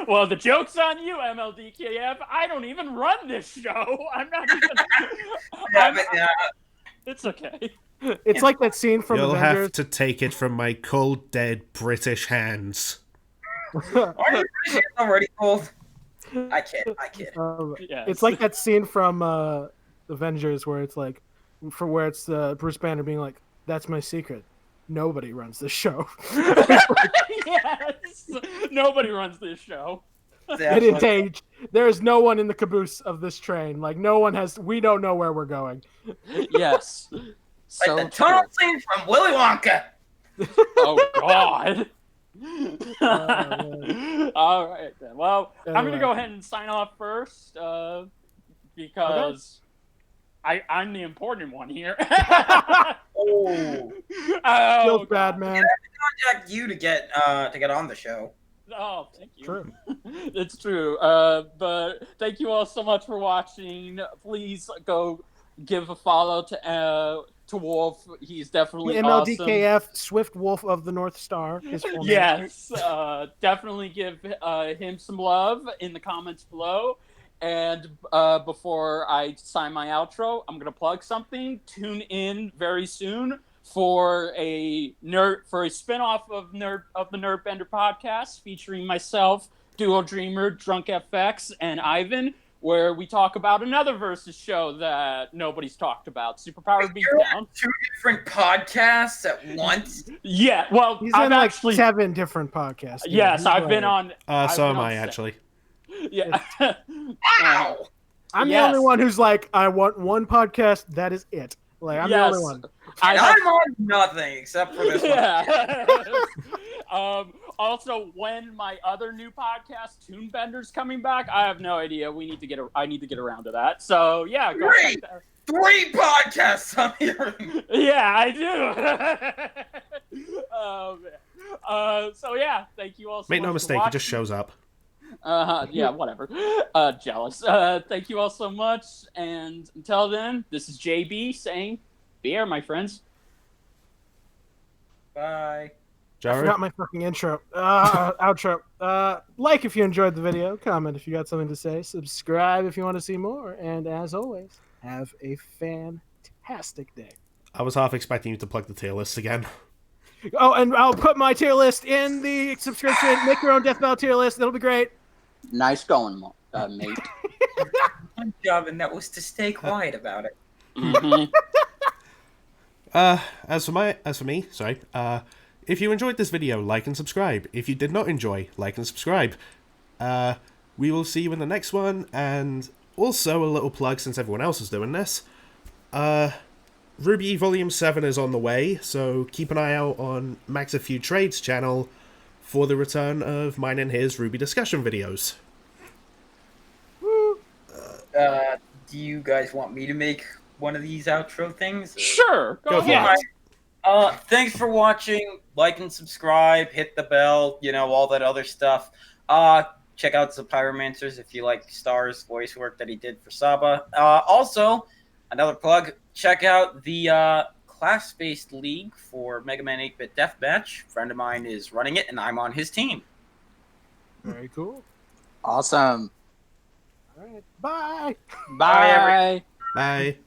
well, the joke's on you, MLDKF. I don't even run this show. I'm not even. It's okay. It's like that scene from You'll Avengers. have to take it from my cold, dead British hands. Aren't you British already cold? I kid. Yes. It's like that scene from Avengers where it's like, where it's Bruce Banner being like, "That's my secret. Nobody runs this show." Yes. Nobody runs this show. It is age. There is no one in the caboose of this train. Like no one has. We don't know where we're going. Yes. So Like the tunnel scene from Willy Wonka. Oh God. man. All right then. Well, I'm Anyway. gonna go ahead and sign off first because I'm the important one here. Oh. Feels bad, man. Contact you to get on the show. Oh, thank you. True. It's true. But thank you all so much for watching. Please go give a follow to Wolf. He's definitely awesome. MLDKF, Swift Wolf of the North Star. His full name. Yes, definitely give him some love in the comments below. And before I sign my outro, I'm gonna plug something. Tune in very soon for a spinoff of the Nerd Bender podcast featuring myself, Duo Dreamer, Drunk FX, and Ivan, where we talk about another versus show that nobody's talked about, Superpower You're Beatdown. on 2 different podcasts at once. Yeah, well, He's I've in like actually 7 different podcasts. dude. yes, He's I've been like- on. So I've am been I, on actually. Yeah. Wow. I'm the Yes. only one who's like, I want one podcast. That is it. Like I'm the only one. And I I'm on nothing except for this one. yeah. Also, when my other new podcast, Toon Bender's coming back, I have no idea. I need to get around to that. So yeah, go Great. check that. 3 podcasts on here. Yeah, I do. So yeah, thank you all so Make much no for mistake, he watching. just shows up. Yeah, whatever. Jealous. Thank you all so much, and until then, this is JB saying, "Be air, my friends." Bye. I forgot Jaru? my fucking intro. Outro. Like if you enjoyed the video, comment if you got something to say, subscribe if you want to see more, and as always, have a fantastic day. I was half expecting you to plug the tier list again. Oh, and I'll put my tier list in the subscription. Make your own Death Battle tier list. That'll be great. Nice going, mate. Good job, and that was to stay quiet about it. Mhm. As for me, sorry. If you enjoyed this video, like and subscribe. If you did not enjoy, like and subscribe. We will see you in the next one, and also a little plug since everyone else is doing this. Ruby Volume 7 is on the way, so keep an eye out on Max A Few Trades channel for the return of mine and his Ruby discussion videos. Do you guys want me to make one of these outro things? Sure. Go for ahead. it. Thanks for watching. Like and subscribe. Hit the bell. You know, all that other stuff. Check out the Pyromancers if you like Star's voice work that he did for Saba. Also, another plug. Check out the class-based league for Mega Man 8-Bit Deathmatch. A friend of mine is running it, and I'm on his team. Very cool. Awesome. All right. Bye. Bye. Bye.